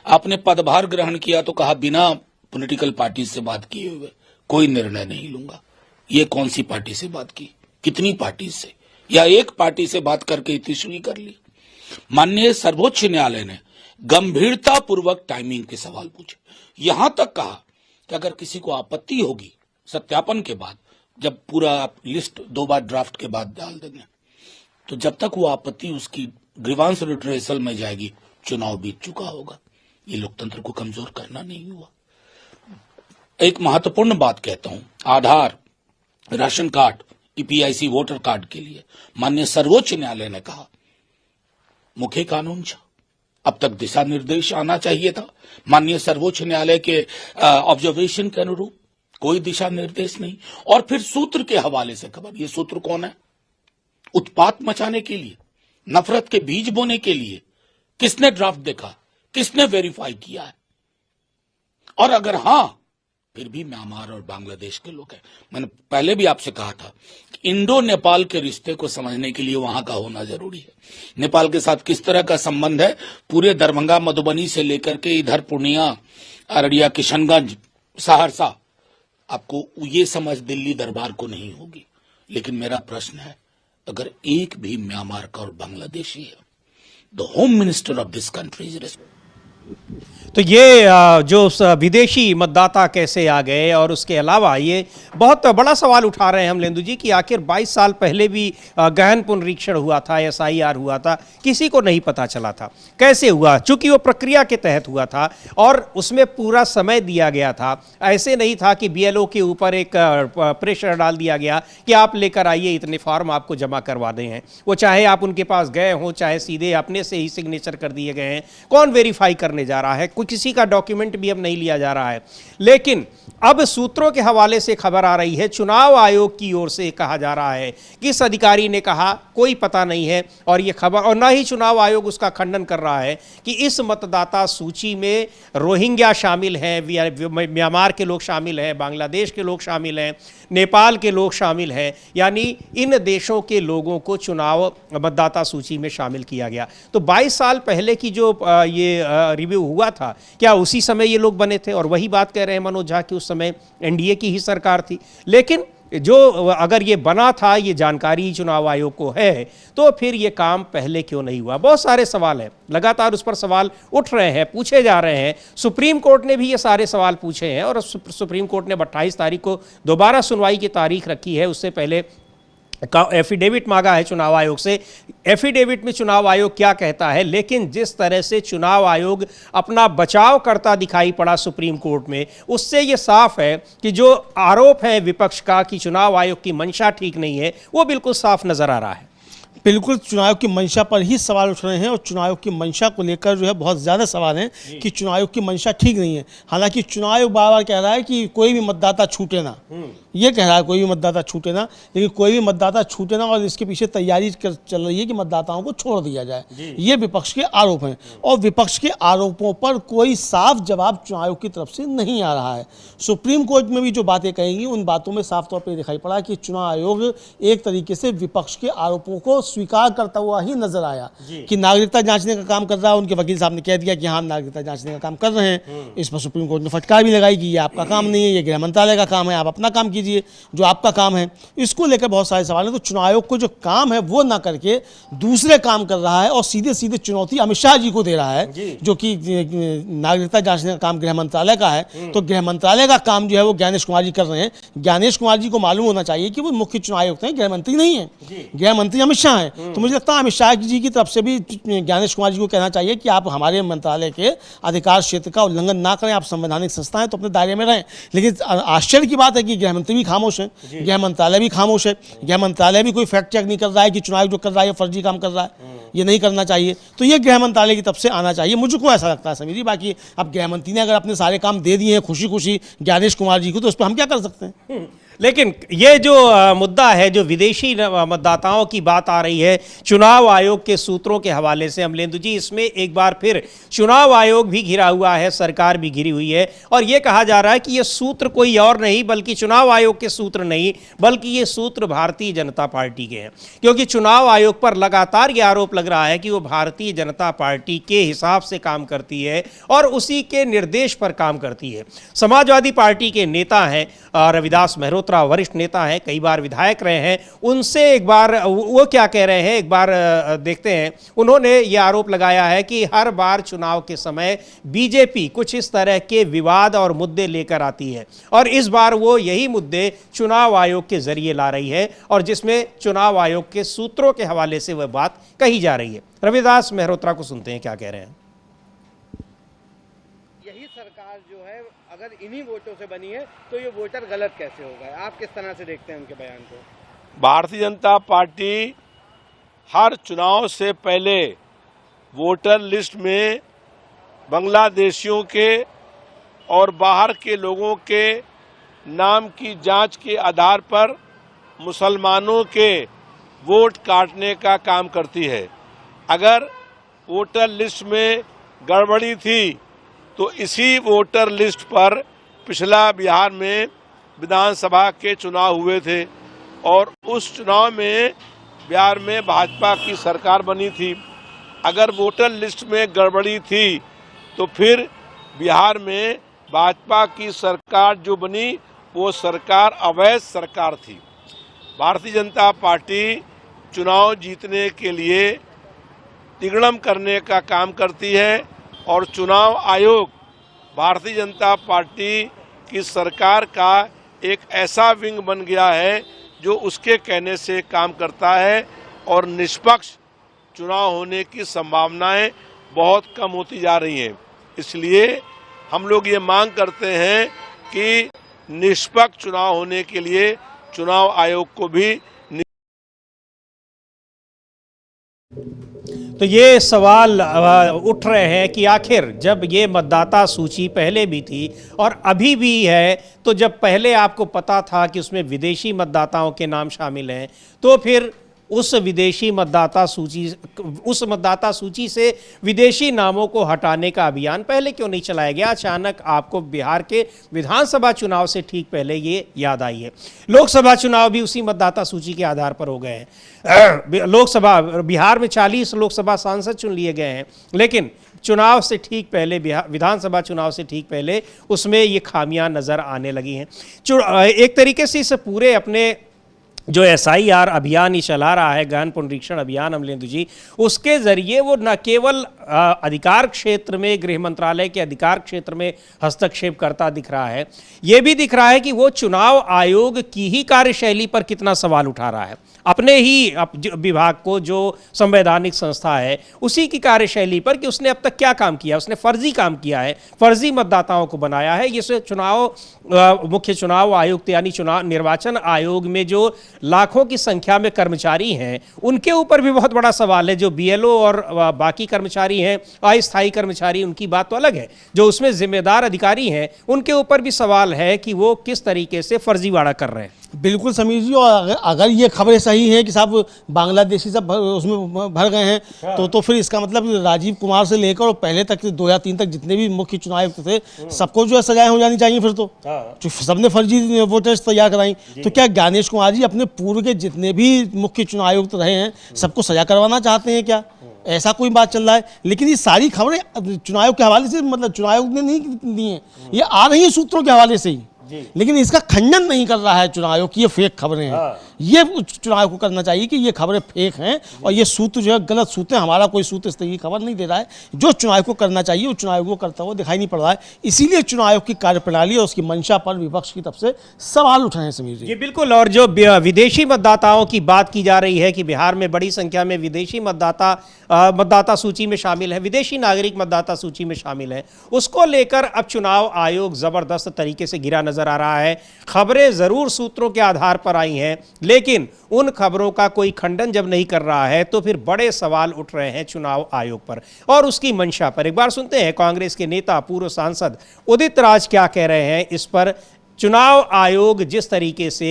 आपने पदभार ग्रहण किया तो कहा बिना पॉलिटिकल पार्टी से बात किए हुए कोई निर्णय नहीं लूंगा। ये कौन सी पार्टी से बात की, कितनी पार्टी से, या एक पार्टी से बात करके इतनी कर ली? माननीय सर्वोच्च न्यायालय ने गंभीरता पूर्वक टाइमिंग के सवाल पूछे, यहां तक कहा कि अगर किसी को आपत्ति होगी सत्यापन के बाद, जब पूरा लिस्ट 2 बार ड्राफ्ट के बाद डाल देंगे, तो जब तक वो आपत्ति उसकी ग्रीवांस रिट्रेसल में जाएगी, चुनाव बीत चुका होगा। ये लोकतंत्र को कमजोर करना नहीं हुआ। एक महत्वपूर्ण बात कहता हूं, Aadhaar, ration card, EPIC voter card के लिए माननीय सर्वोच्च न्यायालय ने कहा मुख्य कानून था, अब तक दिशा निर्देश आना चाहिए था। माननीय सर्वोच्च न्यायालय के ऑब्जर्वेशन के अनुरूप कोई दिशा निर्देश नहीं। और फिर सूत्र के हवाले से खबर, ये सूत्र कौन है? उत्पात मचाने के लिए, नफरत के बीज बोने के लिए। किसने ड्राफ्ट देखा, किसने वेरीफाई किया है? और अगर हां, फिर भी म्यांमार और बांग्लादेश के लोग हैं। मैंने पहले भी आपसे कहा था कि इंडो नेपाल के रिश्ते को समझने के लिए वहां का होना जरूरी है। नेपाल के साथ किस तरह का संबंध है, पूरे दरभंगा, मधुबनी से लेकर के इधर पूर्णिया, अररिया, किशनगंज, सहरसा, आपको ये समझ दिल्ली दरबार को नहीं होगी। लेकिन मेरा प्रश्न है, अगर एक भी म्यांमार का और बांग्लादेशी है, the home minister of this country is. तो ये जो विदेशी मतदाता कैसे आ गए, और उसके अलावा ये बहुत बड़ा सवाल उठा रहे हैं हम लेंदु जी कि आखिर 22 साल पहले भी गहन पुनरीक्षण हुआ था, SIR हुआ था, किसी को नहीं पता चला था कैसे हुआ, चूंकि वो प्रक्रिया के तहत हुआ था और उसमें पूरा समय दिया गया था। ऐसे नहीं था कि BLO के ऊपर एक प्रेशर डाल दिया गया कि आप लेकर आइए, इतने फॉर्म आपको जमा करवाने हैं। वो चाहे आप उनके पास गए हों, चाहे सीधे अपने से ही सिग्नेचर कर दिए गए हैं, कौन वेरीफाई करने जा रहा है? किसी का डॉक्यूमेंट भी अब नहीं लिया जा रहा है। लेकिन अब सूत्रों के हवाले से खबर आ रही है, चुनाव आयोग की ओर से कहा जा रहा है कि इस अधिकारी ने कहा कोई पता नहीं है, और ये खबर, और ना ही चुनाव आयोग उसका खंडन कर रहा है कि इस मतदाता सूची में रोहिंग्या शामिल हैं, म्यांमार के लोग शामिल हैं, बांग्लादेश के लोग शामिल हैं, नेपाल के लोग शामिल हैं, यानी इन देशों के लोगों को चुनाव मतदाता सूची में शामिल किया गया। तो 22 साल पहले की जो ये रिव्यू हुआ था, क्या उसी समय ये लोग बने थे? और वही बात कह रहे हैं मनोज झा कि उस समय NDA की ही सरकार थी। लेकिन जो अगर ये बना था, ये जानकारी चुनाव आयोग को है, तो फिर ये काम पहले क्यों नहीं हुआ? बहुत सारे सवाल हैं, लगातार उस पर सवाल उठ रहे हैं, पूछे जा रहे हैं। सुप्रीम कोर्ट ने भी ये सारे सवाल पूछे हैं और सुप्रीम कोर्ट ने 28 तारीख को दोबारा सुनवाई की तारीख रखी है। उससे पहले एफिडेविट मांगा है चुनाव आयोग से। एफिडेविट में चुनाव आयोग क्या कहता है, लेकिन जिस तरह से चुनाव आयोग अपना बचाव करता दिखाई पड़ा सुप्रीम कोर्ट में, उससे ये साफ है कि जो आरोप है विपक्ष का कि चुनाव आयोग की मंशा ठीक नहीं है, वो बिल्कुल साफ नजर आ रहा है। बिल्कुल चुनाव आयोग की मंशा पर ही सवाल उठ रहे हैं और चुनाव आयोग की मंशा को लेकर जो है बहुत ज़्यादा सवाल हैं कि चुनाव आयोग की मंशा ठीक नहीं है। हालांकि चुनाव आयोग बार बार कह रहा है कि कोई भी मतदाता छूटे ना, ये कह रहा है कोई भी मतदाता छूटे ना, लेकिन कोई भी मतदाता छूटे ना और इसके पीछे तैयारी चल रही है कि मतदाताओं को छोड़ दिया जाए। ये विपक्ष के आरोप हैं और विपक्ष के आरोपों पर कोई साफ जवाब चुनाव आयोग की तरफ से नहीं आ रहा है। सुप्रीम कोर्ट में भी जो बातें कहेंगी उन बातों में साफ तौर पर दिखाई पड़ा कि चुनाव आयोग एक तरीके से विपक्ष के आरोपों को स्वीकार करता हुआ ही नजर आया कि नागरिकता जांचने का काम कर रहा है। उनके वकील साहब ने कह दिया कि हाँ नागरिकता जांचने का काम कर रहे हैं। इस पर सुप्रीम कोर्ट ने फटकार भी लगाई कि ये आपका काम नहीं है, ये गृह मंत्रालय का काम है, आप अपना काम कीजिए जो आपका काम है। इसको लेकर बहुत सारे सवाल हैं। तो चुनाव आयोग को जो काम है वो ना करके दूसरे काम कर रहा है और सीधे सीधे चुनौती अमित शाह जी को दे रहा है, जो कि नागरिकता जांचने का काम गृह मंत्रालय का है। तो गृह मंत्रालय का काम जो है वो ज्ञानेश कुमार जी कर रहे हैं। ज्ञानेश कुमार जी को मालूम होना चाहिए कि वो मुख्य चुनाव आयुक्त हैं, गृह मंत्री नहीं है। गृह मंत्री अमित शाह हैं। तो मुझे लगता है अमित शाह जी की तरफ से भी ज्ञानेश कुमार जी को कहना चाहिए कि आप हमारे मंत्रालय के अधिकार क्षेत्र का उल्लंघन ना करें, आप संवैधानिक संस्था हैं तो अपने दायरे में रहें। लेकिन आश्चर्य की बात है कि गृह मंत्री भी खामोश है, गृह मंत्रालय भी खामोश है। गृह मंत्रालय भी कोई फैक्ट चेक नहीं कर रहा है कि चुनाव जो कर रहा है फर्जी काम कर रहा है, ये नहीं करना चाहिए। तो ये गृह मंत्रालय की तरफ से आना चाहिए, मुझको ऐसा लगता है समीर जी। बाकी अब गृह मंत्री ने अगर अपने सारे काम दे दिए हैं खुशी खुशी ज्ञानेश कुमार जी को, तो उस पर हम क्या कर सकते हैं। लेकिन ये जो मुद्दा है, जो विदेशी मतदाताओं की बात आ रही है चुनाव आयोग के सूत्रों के हवाले से, अमलेंदु जी, इसमें एक बार फिर चुनाव आयोग भी घिरा हुआ है, सरकार भी घिरी हुई है और ये कहा जा रहा है कि ये सूत्र कोई और नहीं बल्कि चुनाव आयोग के सूत्र नहीं, बल्कि ये सूत्र भारतीय जनता पार्टी के हैं। क्योंकि चुनाव आयोग पर लगातार ये आरोप लग रहा है कि वो भारतीय जनता पार्टी के हिसाब से काम करती है और उसी के निर्देश पर काम करती है। समाजवादी पार्टी के नेता हैं रविदास मेहरोत्रा, वरिष्ठ नेता हैं, कई बार विधायक रहे हैं, उनसे एक बार वो क्या कह रहे हैं एक बार देखते हैं। उन्होंने ये आरोप लगाया है कि हर बार चुनाव के समय बीजेपी कुछ इस तरह के विवाद और मुद्दे लेकर आती है और इस बार वो यही मुद्दे चुनाव आयोग के जरिए ला रही है और जिसमें चुनाव आयोग के सूत्रों के हवाले से वह बात कही जा रही है। रविदास मेहरोत्रा को सुनते हैं क्या कह रहे हैं। यही सरकार जो है अगर इन्हीं वोटों से बनी है तो ये वोटर गलत कैसे हो गए, आप किस तरह से देखते हैं उनके बयान को। भारतीय जनता पार्टी हर चुनाव से पहले वोटर लिस्ट में बांग्लादेशियों के और बाहर के लोगों के नाम की जांच के आधार पर मुसलमानों के वोट काटने का काम करती है। अगर वोटर लिस्ट में गड़बड़ी थी तो इसी वोटर लिस्ट पर पिछला बिहार में विधानसभा के चुनाव हुए थे और उस चुनाव में बिहार में भाजपा की सरकार बनी थी। अगर वोटर लिस्ट में गड़बड़ी थी तो फिर बिहार में भाजपा की सरकार जो बनी वो सरकार अवैध सरकार थी। भारतीय जनता पार्टी चुनाव जीतने के लिए तिगड़म करने का काम करती है और चुनाव आयोग भारतीय जनता पार्टी की सरकार का एक ऐसा विंग बन गया है जो उसके कहने से काम करता है और निष्पक्ष चुनाव होने की संभावनाएं बहुत कम होती जा रही हैं। इसलिए हम लोग ये मांग करते हैं कि निष्पक्ष चुनाव होने के लिए चुनाव आयोग को भी। तो ये सवाल उठ रहे हैं कि आखिर जब ये मतदाता सूची पहले भी थी और अभी भी है, तो जब पहले आपको पता था कि उसमें विदेशी मतदाताओं के नाम शामिल हैं, तो फिर उस मतदाता सूची से विदेशी नामों को हटाने का अभियान पहले क्यों नहीं चलाया गया। अचानक आपको बिहार के विधानसभा चुनाव से ठीक पहले ये याद आई है। लोकसभा चुनाव भी उसी मतदाता सूची के आधार पर हो गए हैं। लोकसभा बिहार में 40 लोकसभा सांसद चुन लिए गए हैं, लेकिन चुनाव से ठीक पहले विधानसभा चुनाव से ठीक पहले उसमें ये खामियां नज़र आने लगी हैं। एक तरीके से इस पूरे अपने जो SIR अभियान ही चला रहा है, गहन पुनरीक्षण अभियान, अमलेंदु जी, उसके ज़रिए वो न केवल अधिकार क्षेत्र में, गृह मंत्रालय के अधिकार क्षेत्र में हस्तक्षेप करता दिख रहा है, ये भी दिख रहा है कि वो चुनाव आयोग की ही कार्यशैली पर कितना सवाल उठा रहा है। अपने ही विभाग को, जो संवैधानिक संस्था है, उसी की कार्यशैली पर कि उसने अब तक क्या काम किया। उसने फर्जी काम किया है, फर्जी मतदाताओं को बनाया है। ये मुख्य चुनाव आयुक्त यानी निर्वाचन आयोग में जो लाखों की संख्या में कर्मचारी हैं, उनके ऊपर भी बहुत बड़ा सवाल है। जो बीएलओ और बाकी कर्मचारी हैं, अस्थायी कर्मचारी, उनकी बात तो अलग है। जो उसमें जिम्मेदार अधिकारी हैं, उनके ऊपर भी सवाल है कि वो किस तरीके से फर्जीवाड़ा कर रहे हैं। बिल्कुल समीर जी, और अगर ये खबरें सही हैं कि साहब बांग्लादेशी सब उसमें भर गए हैं, तो फिर इसका मतलब राजीव कुमार से लेकर और पहले तक 2 या 3 तक जितने भी मुख्य चुनाव आयुक्त थे, सबको जो है सजाएं हो जानी चाहिए फिर तो। सबने फर्जी वोटर्स तैयार कराई, तो क्या ज्ञानेश कुमार जी अपने पूर्व के जितने भी मुख्य चुनाव आयुक्त रहे हैं सबको सजा करवाना चाहते हैं क्या? ऐसा कोई बात चल रहा है। लेकिन ये सारी खबरें चुनाव के हवाले से, मतलब चुनाव आयोग ने नहीं दी हैं, ये आ रही है सूत्रों के हवाले से ही, लेकिन इसका खंडन नहीं कर रहा है चुनाव आयोग की ये फेक खबरें हैं। ये चुनाव आयोग को करना चाहिए कि ये खबरें फेक हैं और ये सूत्र जो है गलत सूत्र है। हमारा कोई सूत्र इस तरह की खबर नहीं दे रहा है। जो चुनाव आयोग को करना चाहिए वो चुनाव आयोग को करता हुआ दिखाई नहीं पड़ रहा है। इसीलिए चुनाव आयोग की कार्यप्रणाली और उसकी मंशा पर विपक्ष की तरफ से सवाल उठ रहे हैं समीर जी। ये बिल्कुल। और जो विदेशी मतदाताओं की बात की जा रही है कि बिहार में बड़ी संख्या में विदेशी मतदाता सूची में शामिल है, विदेशी नागरिक मतदाता सूची में शामिल है, उसको लेकर अब चुनाव आयोग जबरदस्त तरीके से घिरा नजर आ रहा है। खबरें जरूर सूत्रों के आधार पर आई हैं, लेकिन उन खबरों का कोई खंडन जब नहीं कर रहा है तो फिर बड़े सवाल उठ रहे हैं चुनाव आयोग पर और उसकी मंशा पर। एक बार सुनते हैं कांग्रेस के नेता पूर्व सांसद उदित राज क्या कह रहे हैं इस पर। चुनाव आयोग जिस तरीके से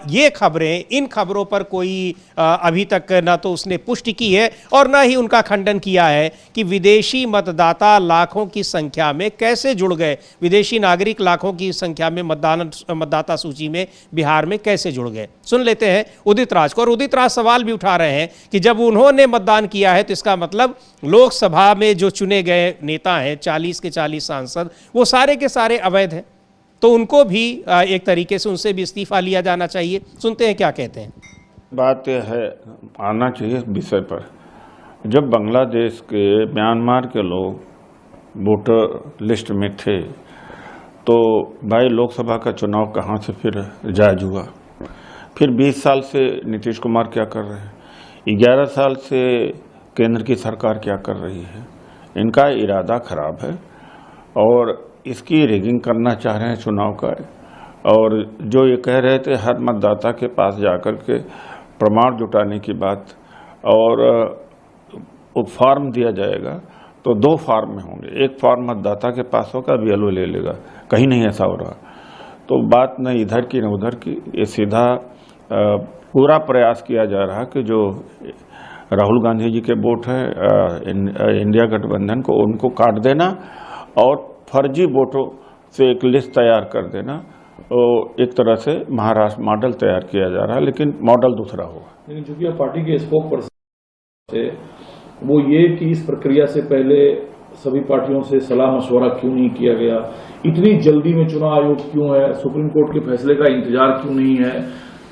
ये खबरें, इन खबरों पर कोई अभी तक ना तो उसने पुष्टि की है और ना ही उनका खंडन किया है कि विदेशी मतदाता लाखों की संख्या में कैसे जुड़ गए, विदेशी नागरिक लाखों की संख्या में मतदाता सूची में बिहार में कैसे जुड़ गए। सुन लेते हैं उदित राज को। और उदित राज सवाल भी उठा रहे हैं कि जब उन्होंने मतदान किया है तो इसका मतलब लोकसभा में जो चुने गए नेता हैं, 40 के 40 सांसद, वो सारे के सारे अवैध हैं, तो उनको भी एक तरीके से उनसे भी इस्तीफा लिया जाना चाहिए। सुनते हैं क्या कहते हैं। बात यह है, आना चाहिए विषय पर। जब बांग्लादेश के, म्यांमार के लोग वोटर लिस्ट में थे तो भाई लोकसभा का चुनाव कहाँ से फिर जायज हुआ? फिर 20 साल से नीतीश कुमार क्या कर रहे हैं, 11 साल से केंद्र की सरकार क्या कर रही है? इनका इरादा खराब है और इसकी रिगिंग करना चाह रहे हैं चुनाव का। और जो ये कह रहे थे हर मतदाता के पास जाकर के प्रमाण जुटाने की बात और फॉर्म दिया जाएगा, तो 2 फॉर्म में होंगे। एक फॉर्म मतदाता के पास होगा, बीएलओ ले लेगा। कहीं नहीं ऐसा हो रहा। तो बात न इधर की न उधर की, ये सीधा पूरा प्रयास किया जा रहा कि जो राहुल गांधी जी के वोट है इंडिया गठबंधन को, उनको काट देना और फर्जी वोटों से एक लिस्ट तैयार कर देना। तो एक तरह से महाराष्ट्र मॉडल तैयार किया जा रहा है, लेकिन मॉडल दूसरा होगा। लेकिन चूंकि आप पार्टी के स्पोक पर्सन से, वो ये कि इस प्रक्रिया से पहले सभी पार्टियों से सलाह मशवरा क्यों नहीं किया गया, इतनी जल्दी में चुनाव आयोग क्यों है, सुप्रीम कोर्ट के फैसले का इंतजार क्यों नहीं है,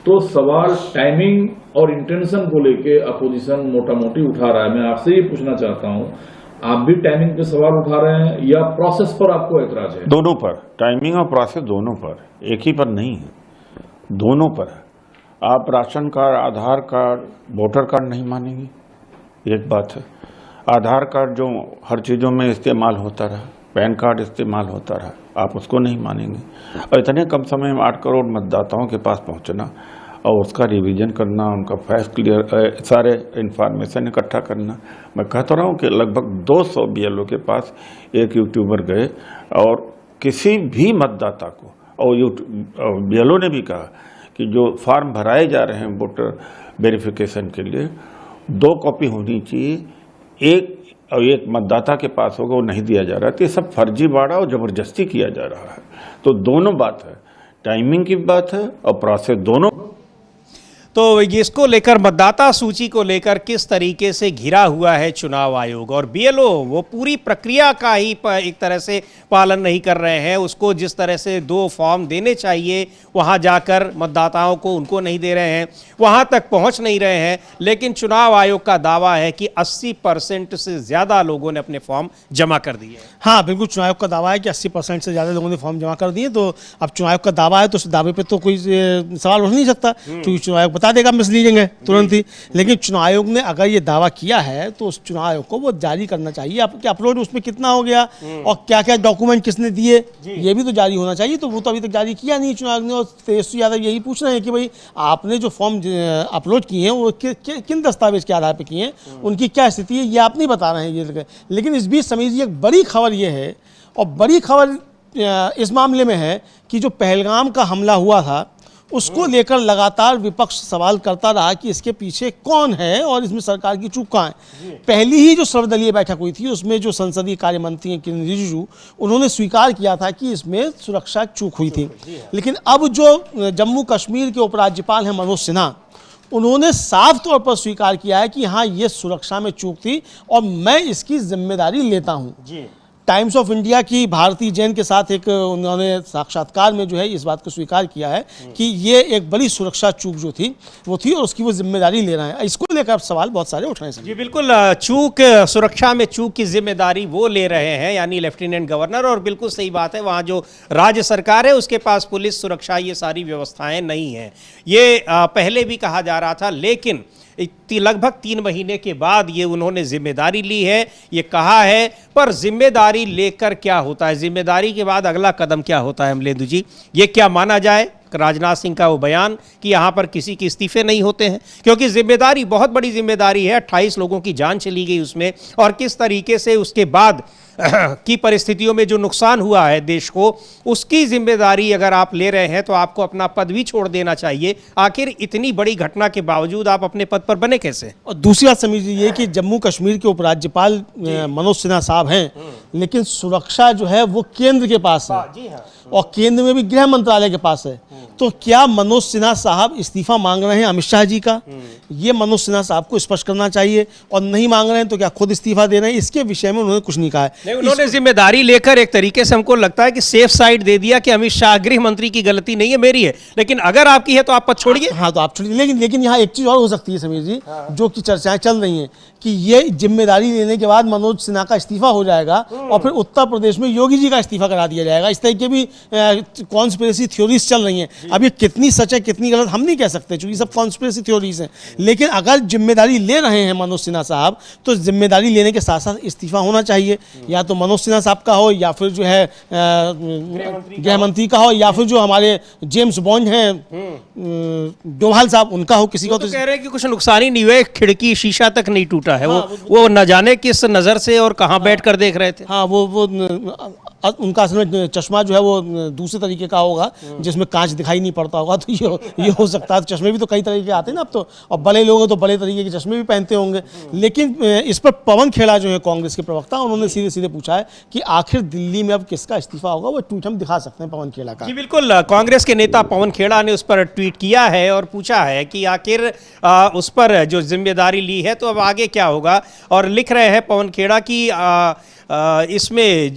तो सवाल टाइमिंग और इंटेंशन को लेके अपोजिशन मोटा मोटी उठा रहा है। मैं आपसे ये पूछना चाहता हूँ, आप भी टाइमिंग पे सवाल उठा रहे हैं या प्रोसेस पर आपको ऐतराज है? दोनों पर, टाइमिंग और प्रोसेस दोनों पर, एक ही पर नहीं है, दोनों पर। आप राशन कार्ड, आधार कार्ड, वोटर कार्ड नहीं मानेंगे, एक बात है। आधार कार्ड जो हर चीज़ों में इस्तेमाल होता रहा, पैन कार्ड इस्तेमाल होता रहा, आप उसको नहीं मानेंगे। और इतने कम समय में 8 करोड़ मतदाताओं के पास पहुंचना और उसका रिवीजन करना, उनका फैक्ट क्लियर, सारे इंफॉर्मेशन इकट्ठा करना। मैं कहता रहा हूँ कि लगभग 200 बीएलओ के पास एक यूट्यूबर गए और किसी भी मतदाता को, और बीएलओ ने भी कहा कि जो फॉर्म भराए जा रहे हैं वोटर वेरिफिकेशन के लिए, 2 कॉपी होनी चाहिए, एक मतदाता के पास होगा, वो नहीं दिया जा रहा है। तो ये सब फर्जीवाड़ा और जबरदस्ती किया जा रहा है। तो दोनों बात है, टाइमिंग की बात है और प्रोसेस दोनों। तो इसको लेकर, मतदाता सूची को लेकर किस तरीके से घिरा हुआ है चुनाव आयोग, और बीएलओ वो पूरी प्रक्रिया का ही एक तरह से पालन नहीं कर रहे हैं। उसको जिस तरह से 2 फॉर्म देने चाहिए वहां जाकर मतदाताओं को, उनको नहीं दे रहे हैं, वहां तक पहुंच नहीं रहे हैं। लेकिन चुनाव आयोग का दावा है कि 80% से ज़्यादा लोगों ने अपने फॉर्म जमा कर दिए। हाँ बिल्कुल, चुनाव आयोग का दावा है कि 80% से ज़्यादा लोगों ने फॉर्म जमा कर दिए। तो अब चुनाव आयोग का दावा है तो उस दावे पर तो कोई सवाल उठ नहीं सकता, क्योंकि चुनाव आयोग बता बता देगा मिसलीडिंग है तुरंत ही। लेकिन चुनाव आयोग ने अगर ये दावा किया है तो उस चुनाव आयोग को वो जारी करना चाहिए। आपके अपलोड उसमें कितना हो गया और क्या क्या डॉक्यूमेंट किसने दिए, ये भी तो जारी होना चाहिए। तो वो तो अभी तक जारी किया नहीं चुनाव आयोग ने। और तेजस्वी यादव यही पूछ रहे हैं कि भाई आपने जो फॉर्म अपलोड किए हैं वो किन दस्तावेज के आधार पर किए हैं, उनकी क्या स्थिति है, ये आप नहीं बता रहे हैं ये। लेकिन इस बीच समीर जी एक बड़ी खबर ये है, और बड़ी खबर इस मामले में है कि जो पहलगाम का हमला हुआ था उसको लेकर लगातार विपक्ष सवाल करता रहा कि इसके पीछे कौन है और इसमें सरकार की चूक कहाँ है। पहली ही जो सर्वदलीय बैठक हुई थी उसमें जो संसदीय कार्य मंत्री हैं किरेन रिजिजू, उन्होंने स्वीकार किया था कि इसमें सुरक्षा चूक हुई थी। लेकिन अब जो जम्मू कश्मीर के उपराज्यपाल हैं मनोज सिन्हा, उन्होंने साफ तौर पर स्वीकार किया है कि हाँ ये सुरक्षा में चूक थी और मैं इसकी जिम्मेदारी लेता हूँ। टाइम्स ऑफ इंडिया की भारती जैन के साथ एक उन्होंने साक्षात्कार में जो है इस बात को स्वीकार किया है कि ये एक बड़ी सुरक्षा चूक जो थी वो थी और उसकी वो जिम्मेदारी ले रहे हैं। इसको लेकर सवाल बहुत सारे उठ रहे हैं। जी बिल्कुल, चूक सुरक्षा में चूक की जिम्मेदारी वो ले रहे हैं यानी लेफ्टिनेंट गवर्नर। और बिल्कुल सही बात है, वहाँ जो राज्य सरकार है उसके पास पुलिस सुरक्षा ये सारी व्यवस्थाएं नहीं हैं। ये पहले भी कहा जा रहा था, लेकिन लगभग 3 महीने के बाद ये उन्होंने जिम्मेदारी ली है, ये कहा है। पर जिम्मेदारी लेकर क्या होता है, जिम्मेदारी के बाद अगला कदम क्या होता है अमलेंदु जी, ये क्या माना जाए राजनाथ सिंह का वो बयान कि यहाँ पर किसी के इस्तीफे नहीं होते हैं? क्योंकि जिम्मेदारी बहुत बड़ी जिम्मेदारी है, 28 लोगों की जान चली गई उसमें, और किस तरीके से उसके बाद की परिस्थितियों में जो नुकसान हुआ है देश को, उसकी जिम्मेदारी अगर आप ले रहे हैं तो आपको अपना पद भी छोड़ देना चाहिए। आखिर इतनी बड़ी घटना के बावजूद आप अपने पद पर बने कैसे? और दूसरी बात समझिए ये कि जम्मू कश्मीर के उपराज्यपाल मनोज सिन्हा साहब हैं, लेकिन सुरक्षा जो है वो केंद्र के पास है। जी हाँ। और केंद्र में भी गृह मंत्रालय के पास है। तो क्या मनोज सिन्हा साहब इस्तीफा मांग रहे हैं अमित शाह जी का? ये मनोज सिन्हा साहब को स्पष्ट करना चाहिए। और नहीं मांग रहे हैं तो क्या खुद इस्तीफा दे रहे हैं? इसके विषय में उन्होंने कुछ नहीं कहा है। उन्होंने जिम्मेदारी लेकर एक तरीके से हमको लगता है कि सेफ साइड दे दिया कि अमित शाह गृह मंत्री की गलती नहीं है, मेरी है, लेकिन अगर आपकी है तो आप पद छोड़िए। हाँ तो आप छोड़िए। लेकिन यहाँ एक चीज और हो सकती है समीर जी, जो कि चर्चाएं चल रही हैं कि ये जिम्मेदारी लेने के बाद मनोज सिन्हा का इस्तीफा हो जाएगा और फिर उत्तर प्रदेश में योगी जी का इस्तीफा करा दिया जाएगा। इस तरह के भी कॉन्स्पिरेसी थ्योरीज चल रही हैं। अब ये कितनी सच है कितनी गलत हम नहीं कह सकते, क्योंकि सब कॉन्स्पिरेसी थ्योरीज हैं। लेकिन अगर जिम्मेदारी ले रहे हैं मनोज सिन्हा साहब तो जिम्मेदारी लेने के साथ साथ इस्तीफा होना चाहिए, या तो मनोज सिन्हा साहब का हो या फिर जो है गृह मंत्री का हो या फिर जो हमारे जेम्स बॉन्ड हैं डोभाल साहब उनका हो। किसी को तो कह रहे हैं कि कुछ नुकसान ही नहीं हुआ, खिड़की शीशा तक नहीं टूटा है। वो न जाने किस नजर से और कहां बैठकर देख रहे थे। हाँ वो उनका असल में चश्मा जो है वो दूसरे तरीके का होगा जिसमें कांच दिखाई नहीं पड़ता होगा, तो ये हो सकता है। चश्मे भी तो कई तरीके के आते हैं ना अब तो, और बड़े लोग हैं तो बड़े तरीके के चश्मे भी पहनते होंगे। लेकिन इस पर पवन खेड़ा जो है कांग्रेस के प्रवक्ता, उन्होंने सीधे सीधे पूछा है कि आखिर दिल्ली में अब किसका इस्तीफा होगा। वो ट्वीट हम दिखा सकते हैं पवन खेड़ा का। जी बिल्कुल, कांग्रेस के नेता पवन खेड़ा ने उस पर ट्वीट किया है और पूछा है कि आखिर उस पर जो जिम्मेदारी ली है तो अब आगे क्या होगा। और लिख रहे हैं पवन खेड़ा कि इसमें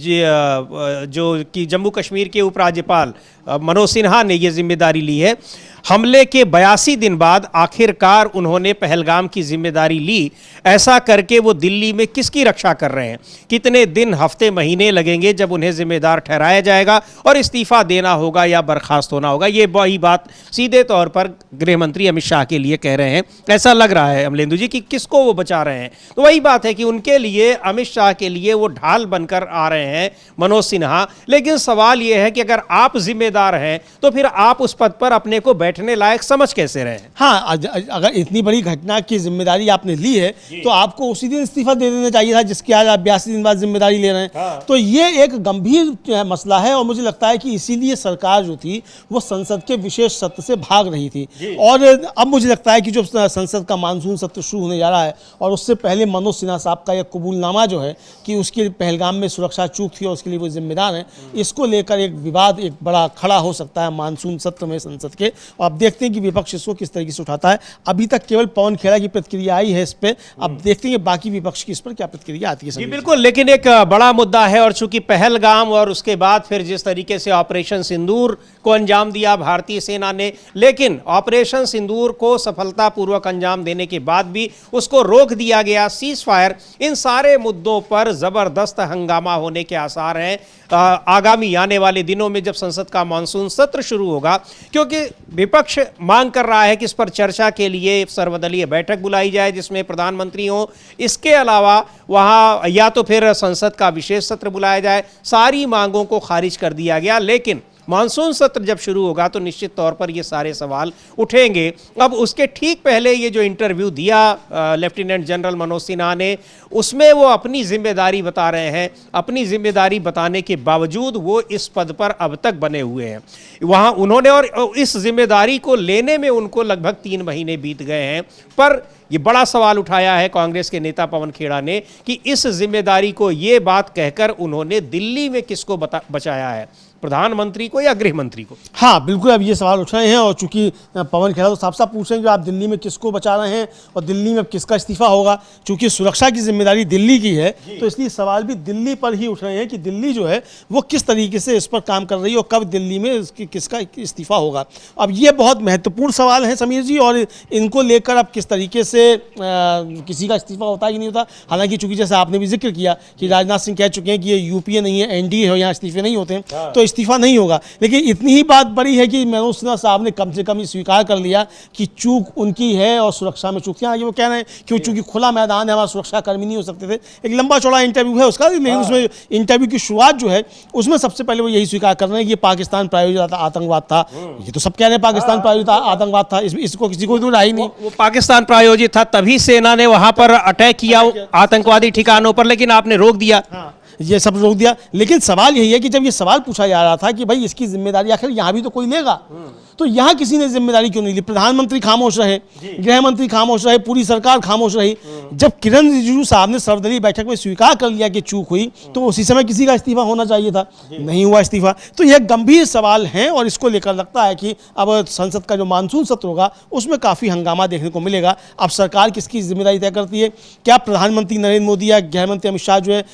जो कि जम्मू कश्मीर के उपराज्यपाल मनोज सिन्हा ने ये जिम्मेदारी ली है। हमले के 82 दिन बाद आखिरकार उन्होंने पहलगाम की जिम्मेदारी ली। ऐसा करके वो दिल्ली में किसकी रक्षा कर रहे हैं? कितने दिन, हफ्ते, महीने लगेंगे जब उन्हें जिम्मेदार ठहराया जाएगा और इस्तीफा देना होगा या बर्खास्त होना होगा। ये वही बात सीधे तौर पर गृह मंत्री अमित शाह के लिए कह रहे हैं। ऐसा लग रहा है अमलेंदु जी कि किसको वो बचा रहे हैं। तो वही बात है कि उनके लिए, अमित शाह के लिए वो ढाल बनकर आ रहे हैं मनोज सिन्हा। लेकिन सवाल ये है कि अगर आप जिम्मेदार हैं तो फिर आप उस पद पर अपने को बैठने लायक समझ कैसे रहे? हाँ, अगर इतनी बड़ी घटना की जिम्मेदारी आपने ली है तो आपको उसी दिन इस्तीफा दे देना चाहिए था जिसके आज आप 82 दिन बाद जिम्मेदारी ले रहे हैं। हाँ। तो ये एक गंभीर मसला है और मुझे लगता है कि इसीलिए सरकार जो थी वो संसद के विशेष सत्र से भाग रही थी। और अब मुझे लगता है कि जो संसद का मानसून सत्र शुरू होने जा रहा है और उससे पहले मनोज सिन्हा साहब का यह कबूलनामा जो है कि उसके पहलगाम में सुरक्षा चूक थी और उसके लिए वो जिम्मेदार हैं, इसको लेकर एक विवाद एक बड़ा खड़ा हो सकता है मानसून सत्र में संसद के। और अब देखते हैं कि विपक्ष इसको किस तरीके से उठाता है। अभी तक केवल पवन खेड़ा की प्रतिक्रिया आई है इस पे, अब देखते हैं बाकी विपक्ष की इस पर क्या प्रतिक्रिया आती है। जी बिल्कुल, लेकिन एक बड़ा मुद्दा है और चूंकि पहलगाम और उसके बाद फिर जिस तरीके से ऑपरेशन सिंदूर को अंजाम दिया भारतीय सेना ने, लेकिन ऑपरेशन सिंदूर को सफलतापूर्वक अंजाम देने के बाद भी उसको रोक दिया गया, सीज फायर, इन सारे मुद्दों पर जबरदस्त हंगामा होने के आसार हैं आगामी आने वाले दिनों में जब संसद का मानसून सत्र शुरू होगा। क्योंकि विपक्ष मांग कर रहा है कि इस पर चर्चा के लिए सर्वदलीय बैठक बुलाई जाए जिसमें प्रधानमंत्री हो। इसके अलावा वहां या तो फिर संसद का विशेष सत्र बुलाया जाए। सारी मांगों को खारिज कर दिया गया। लेकिन मानसून सत्र जब शुरू होगा तो निश्चित तौर पर ये सारे सवाल उठेंगे। अब उसके ठीक पहले ये जो इंटरव्यू दिया लेफ्टिनेंट जनरल मनोज सिन्हा ने, उसमें वो अपनी जिम्मेदारी बता रहे हैं। अपनी जिम्मेदारी बताने के बावजूद वो इस पद पर अब तक बने हुए हैं वहाँ उन्होंने, और इस जिम्मेदारी को लेने में उनको लगभग 3 महीने बीत गए हैं। पर ये बड़ा सवाल उठाया है कांग्रेस के नेता पवन खेड़ा ने कि इस जिम्मेदारी को ये बात कहकर उन्होंने दिल्ली में किसको बचाया है, प्रधानमंत्री को या गृह मंत्री को? हाँ बिल्कुल, अब ये सवाल उठ रहे हैं और चूंकि पवन खेड़ा तो साफ साफ पूछ रहे हैं कि आप दिल्ली में किसको बचा रहे हैं और दिल्ली में अब किसका इस्तीफा होगा। चूंकि सुरक्षा की जिम्मेदारी दिल्ली की है तो इसलिए सवाल भी दिल्ली पर ही उठ रहे हैं कि दिल्ली जो है वो किस तरीके से इस पर काम कर रही है और कब दिल्ली में किसका इस्तीफा होगा। अब ये बहुत महत्वपूर्ण सवाल है समीर जी, और इनको लेकर अब किस तरीके से किसी का इस्तीफा होता है कि नहीं होता। हालांकि चूंकि जैसे आपने भी जिक्र किया कि राजनाथ सिंह कह चुके हैं कि ये यूपीए नहीं है, एनडीए है, यहाँ इस्तीफे नहीं होते हैं, तो इस्तीफा नहीं होगा। लेकिन इतनी ही बात बड़ी है कि मनोज सिन्हा साहब ने कम से कम ये स्वीकार कर लिया कि चूक उनकी है और सुरक्षा में चूक। आगे वो कह रहे हैं कि चूंकि खुला मैदान है, हमारा सुरक्षा कर्मी नहीं हो सकते थे। एक लंबा चौड़ा इंटरव्यू है उसका, लेकिन उसमें इंटरव्यू की शुरुआत जो है उसमें सबसे पहले वो यही स्वीकार कर रहे हैं कि ये पाकिस्तान प्रायोजित आतंकवाद था। ये तो सब कह रहे हैं पाकिस्तान प्रायोजित आतंकवाद था, इसको किसी को तो राय नहीं। वो पाकिस्तान प्रायोजित था, तभी सेना ने वहां पर अटैक किया आतंकवादी ठिकानों पर, लेकिन आपने रोक दिया। ये सब रोक दिया। लेकिन सवाल यही है कि जब ये सवाल पूछा जा रहा था कि भाई इसकी जिम्मेदारी आखिर यहाँ भी तो कोई लेगा, तो यहाँ किसी ने जिम्मेदारी क्यों नहीं ली? प्रधानमंत्री खामोश रहे, गृह मंत्री खामोश रहे, पूरी सरकार खामोश रही। जब किरण रिजिजू साहब ने सर्वदलीय बैठक में स्वीकार कर लिया कि चूक हुई, तो उसी समय किसी का इस्तीफा होना चाहिए था, नहीं हुआ इस्तीफा। तो यह गंभीर सवाल है और इसको लेकर लगता है कि अब संसद का जो मानसून सत्र होगा उसमें काफ़ी हंगामा देखने को मिलेगा। अब सरकार किसकी जिम्मेदारी तय करती है? क्या प्रधानमंत्री नरेंद्र मोदी या गृह मंत्री अमित शाह जो है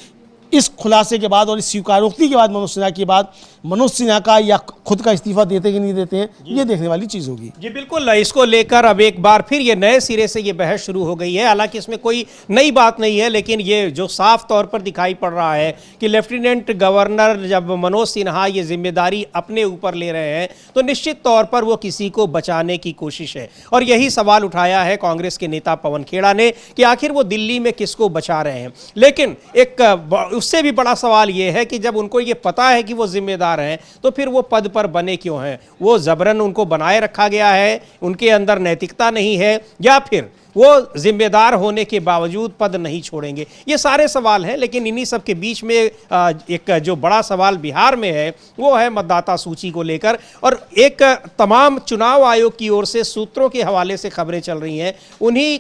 इस खुलासे के बाद और इस स्वीकारोक्ति के बाद मनोज सिन्हा के बाद मनोज सिन्हा का या खुद का इस्तीफा देते कि नहीं देते हैं, ये देखने वाली चीज होगी। जी बिल्कुल, इसको लेकर अब एक बार फिर ये नए सिरे से ये बहस शुरू हो गई है। हालांकि इसमें कोई नई बात नहीं है, लेकिन ये जो साफ तौर पर दिखाई पड़ रहा है कि लेफ्टिनेंट गवर्नर जब मनोज सिन्हा ये जिम्मेदारी अपने ऊपर ले रहे हैं तो निश्चित तौर पर वो किसी को बचाने की कोशिश है। और यही सवाल उठाया है कांग्रेस के नेता पवन खेड़ा ने कि आखिर वो दिल्ली में किसको बचा रहे हैं। लेकिन एक उससे भी बड़ा सवाल यह है कि जब उनको ये पता है कि वो जिम्मेदार हैं तो फिर वो पद पर बने क्यों हैं? वो जबरन उनको बनाए रखा गया है, उनके अंदर नैतिकता नहीं है, या फिर वो जिम्मेदार होने के बावजूद पद नहीं छोड़ेंगे? ये सारे सवाल हैं। लेकिन इन्हीं सब के बीच में एक जो बड़ा सवाल बिहार में है वो है मतदाता सूची को लेकर। और एक तमाम चुनाव आयोग की ओर से सूत्रों के हवाले से खबरें चल रही हैं। उन्हीं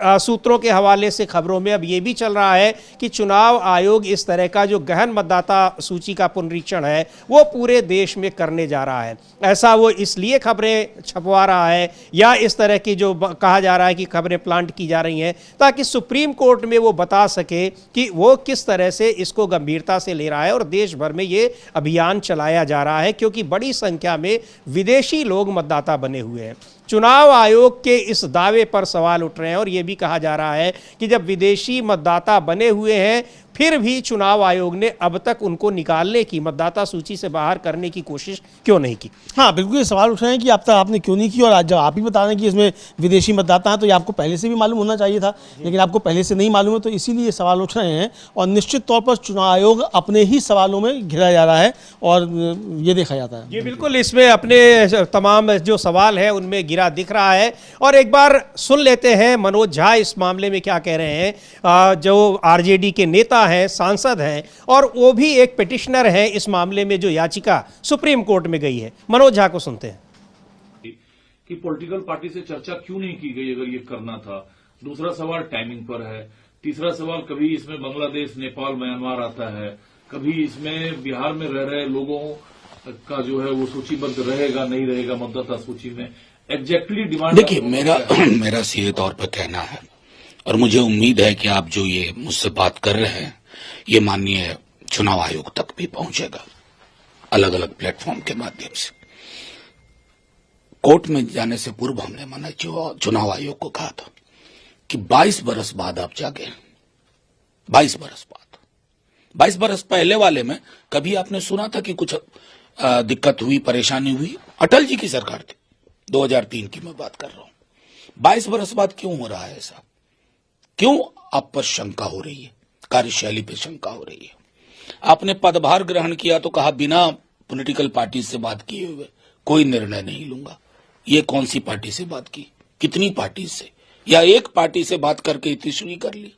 सूत्रों के हवाले से खबरों में अब ये भी चल रहा है कि चुनाव आयोग इस तरह का जो गहन मतदाता सूची का पुनरीक्षण है वो पूरे देश में करने जा रहा है। ऐसा वो इसलिए खबरें छपवा रहा है या इस तरह की जो कहा जा रहा है कि खबरें प्लांट की जा रही हैं ताकि सुप्रीम कोर्ट में वो बता सके कि वो किस तरह से इसको गंभीरता से ले रहा है। और देश भर में ये अभियान चलाया जा रहा है क्योंकि बड़ी संख्या में विदेशी लोग मतदाता बने हुए हैं। चुनाव आयोग के इस दावे पर सवाल उठ रहे हैं और ये भी कहा जा रहा है कि जब विदेशी मतदाता बने हुए हैं फिर भी चुनाव आयोग ने अब तक उनको निकालने की, मतदाता सूची से बाहर करने की कोशिश क्यों नहीं की? हाँ बिल्कुल, ये सवाल उठ रहे हैं कि अब तक आपने क्यों नहीं की। और आज जब आप ही बता रहे हैं कि इसमें विदेशी मतदाता हैं तो ये आपको पहले से भी मालूम होना चाहिए था, लेकिन आपको पहले से नहीं मालूम है, तो इसीलिए ये सवाल उठ रहे हैं। और निश्चित तौर पर चुनाव आयोग अपने ही सवालों में घिरा जा रहा है और ये देखा जाता है। ये बिल्कुल इसमें अपने तमाम जो सवाल है उनमें गिरा दिख रहा है। और एक बार सुन लेते हैं मनोज झा इस मामले में क्या कह रहे हैं, जो आरजेडी के नेता हैं, सांसद हैं और वो भी एक पिटिशनर हैं इस मामले में जो याचिका सुप्रीम कोर्ट में गई है। मनोज झा को सुनते हैं। कि पॉलिटिकल पार्टी से चर्चा क्यों नहीं की गई अगर ये करना था? दूसरा सवाल टाइमिंग पर है। तीसरा सवाल, कभी इसमें बांग्लादेश, नेपाल, म्यांमार आता है, कभी इसमें बिहार में रह रहे लोगों का जो है वो सूचीबद्ध रहेगा नहीं रहेगा मतदाता सूची में। एग्जैक्टली डिमांड देखिए, मेरा सीधे तौर पर कहना है और मुझे उम्मीद है कि आप जो ये मुझसे बात कर रहे हैं ये माननीय चुनाव आयोग तक भी पहुंचेगा अलग अलग प्लेटफॉर्म के माध्यम से। कोर्ट में जाने से पूर्व हमने माना चुनाव आयोग को कहा था कि 22 बरस बाद आप जागे। 22 बरस बाद, 22 बरस पहले वाले में कभी आपने सुना था कि कुछ दिक्कत हुई, परेशानी हुई? अटल जी की सरकार थी, 2003 की मैं बात कर रहा हूं। 22 बरस बाद क्यों हो रहा है ऐसा? क्यों आप पर शंका हो रही है, कार्यशैली पे शंका हो रही है? आपने पदभार ग्रहण किया तो कहा बिना पॉलिटिकल पार्टी से बात किए हुए कोई निर्णय नहीं लूंगा। ये कौन सी पार्टी से बात की, कितनी पार्टी से, या एक पार्टी से बात करके इतिश्री कर ली?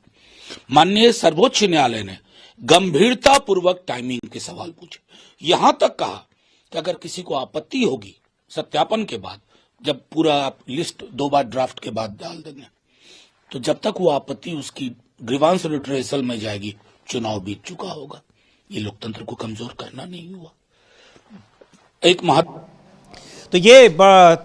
माननीय सर्वोच्च न्यायालय ने गंभीरता पूर्वक टाइमिंग के सवाल पूछे, यहां तक कहा कि अगर किसी को आपत्ति होगी सत्यापन के बाद, जब पूरा आप लिस्ट 2 बार ड्राफ्ट के बाद डाल देंगे, तो जब तक वो आपत्ति उसकी ग्रीवांस रिट्रेसल में जाएगी, चुनाव बीत चुका होगा। ये लोकतंत्र को कमजोर करना नहीं हुआ। एक महत्व तो ये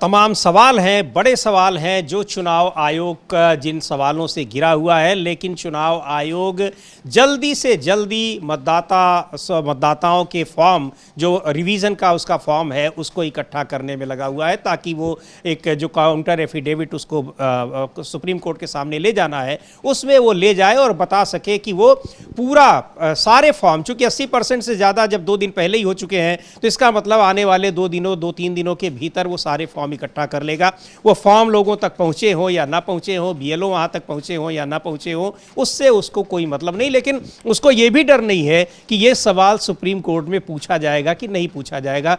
तमाम सवाल हैं, बड़े सवाल हैं जो चुनाव आयोग का जिन सवालों से घिरा हुआ है, लेकिन चुनाव आयोग जल्दी से जल्दी मतदाताओं के फॉर्म, जो रिवीजन का उसका फॉर्म है, उसको इकट्ठा करने में लगा हुआ है, ताकि वो एक जो काउंटर एफिडेविट उसको सुप्रीम कोर्ट के सामने ले जाना है, उसमें वो ले जाए और बता सके कि वो पूरा सारे फॉर्म, चूंकि 80% से ज़्यादा जब 2 दिन पहले ही हो चुके हैं, तो इसका मतलब आने वाले 2-3 दिनों के भीतर वो सारे फॉर्म इकट्ठा कर लेगा। वो फॉर्म लोगों तक पहुंचे हो या ना पहुंचे हो, बीएलओ वहां तक पहुंचे हो या ना पहुंचे हो, उससे उसको कोई मतलब नहीं। लेकिन उसको ये भी डर नहीं है कि ये सवाल सुप्रीम कोर्ट में पूछा जाएगा कि नहीं पूछा जाएगा,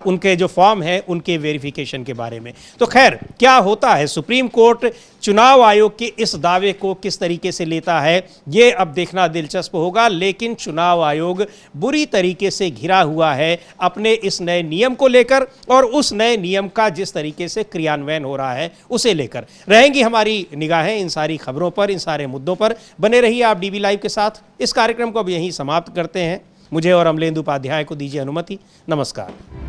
उनके जो फॉर्म है उनके वेरिफिकेशन के बारे में। तो खैर क्या होता है, सुप्रीम कोर्ट चुनाव आयोग के इस दावे को किस तरीके से लेता है, ये अब देखना दिलचस्प होगा। लेकिन चुनाव आयोग बुरी तरीके से घिरा हुआ है अपने इस नए नियम को लेकर, और उस नए नियम का जिस तरीके से क्रियान्वयन हो रहा है उसे लेकर। रहेंगी हमारी निगाहें इन सारी खबरों पर, इन सारे मुद्दों पर। बने रहिए आप डीबी लाइव के साथ। इस कार्यक्रम को अब यहीं समाप्त करते हैं। मुझे और अमलेंदु उपाध्याय को दीजिए अनुमति। नमस्कार।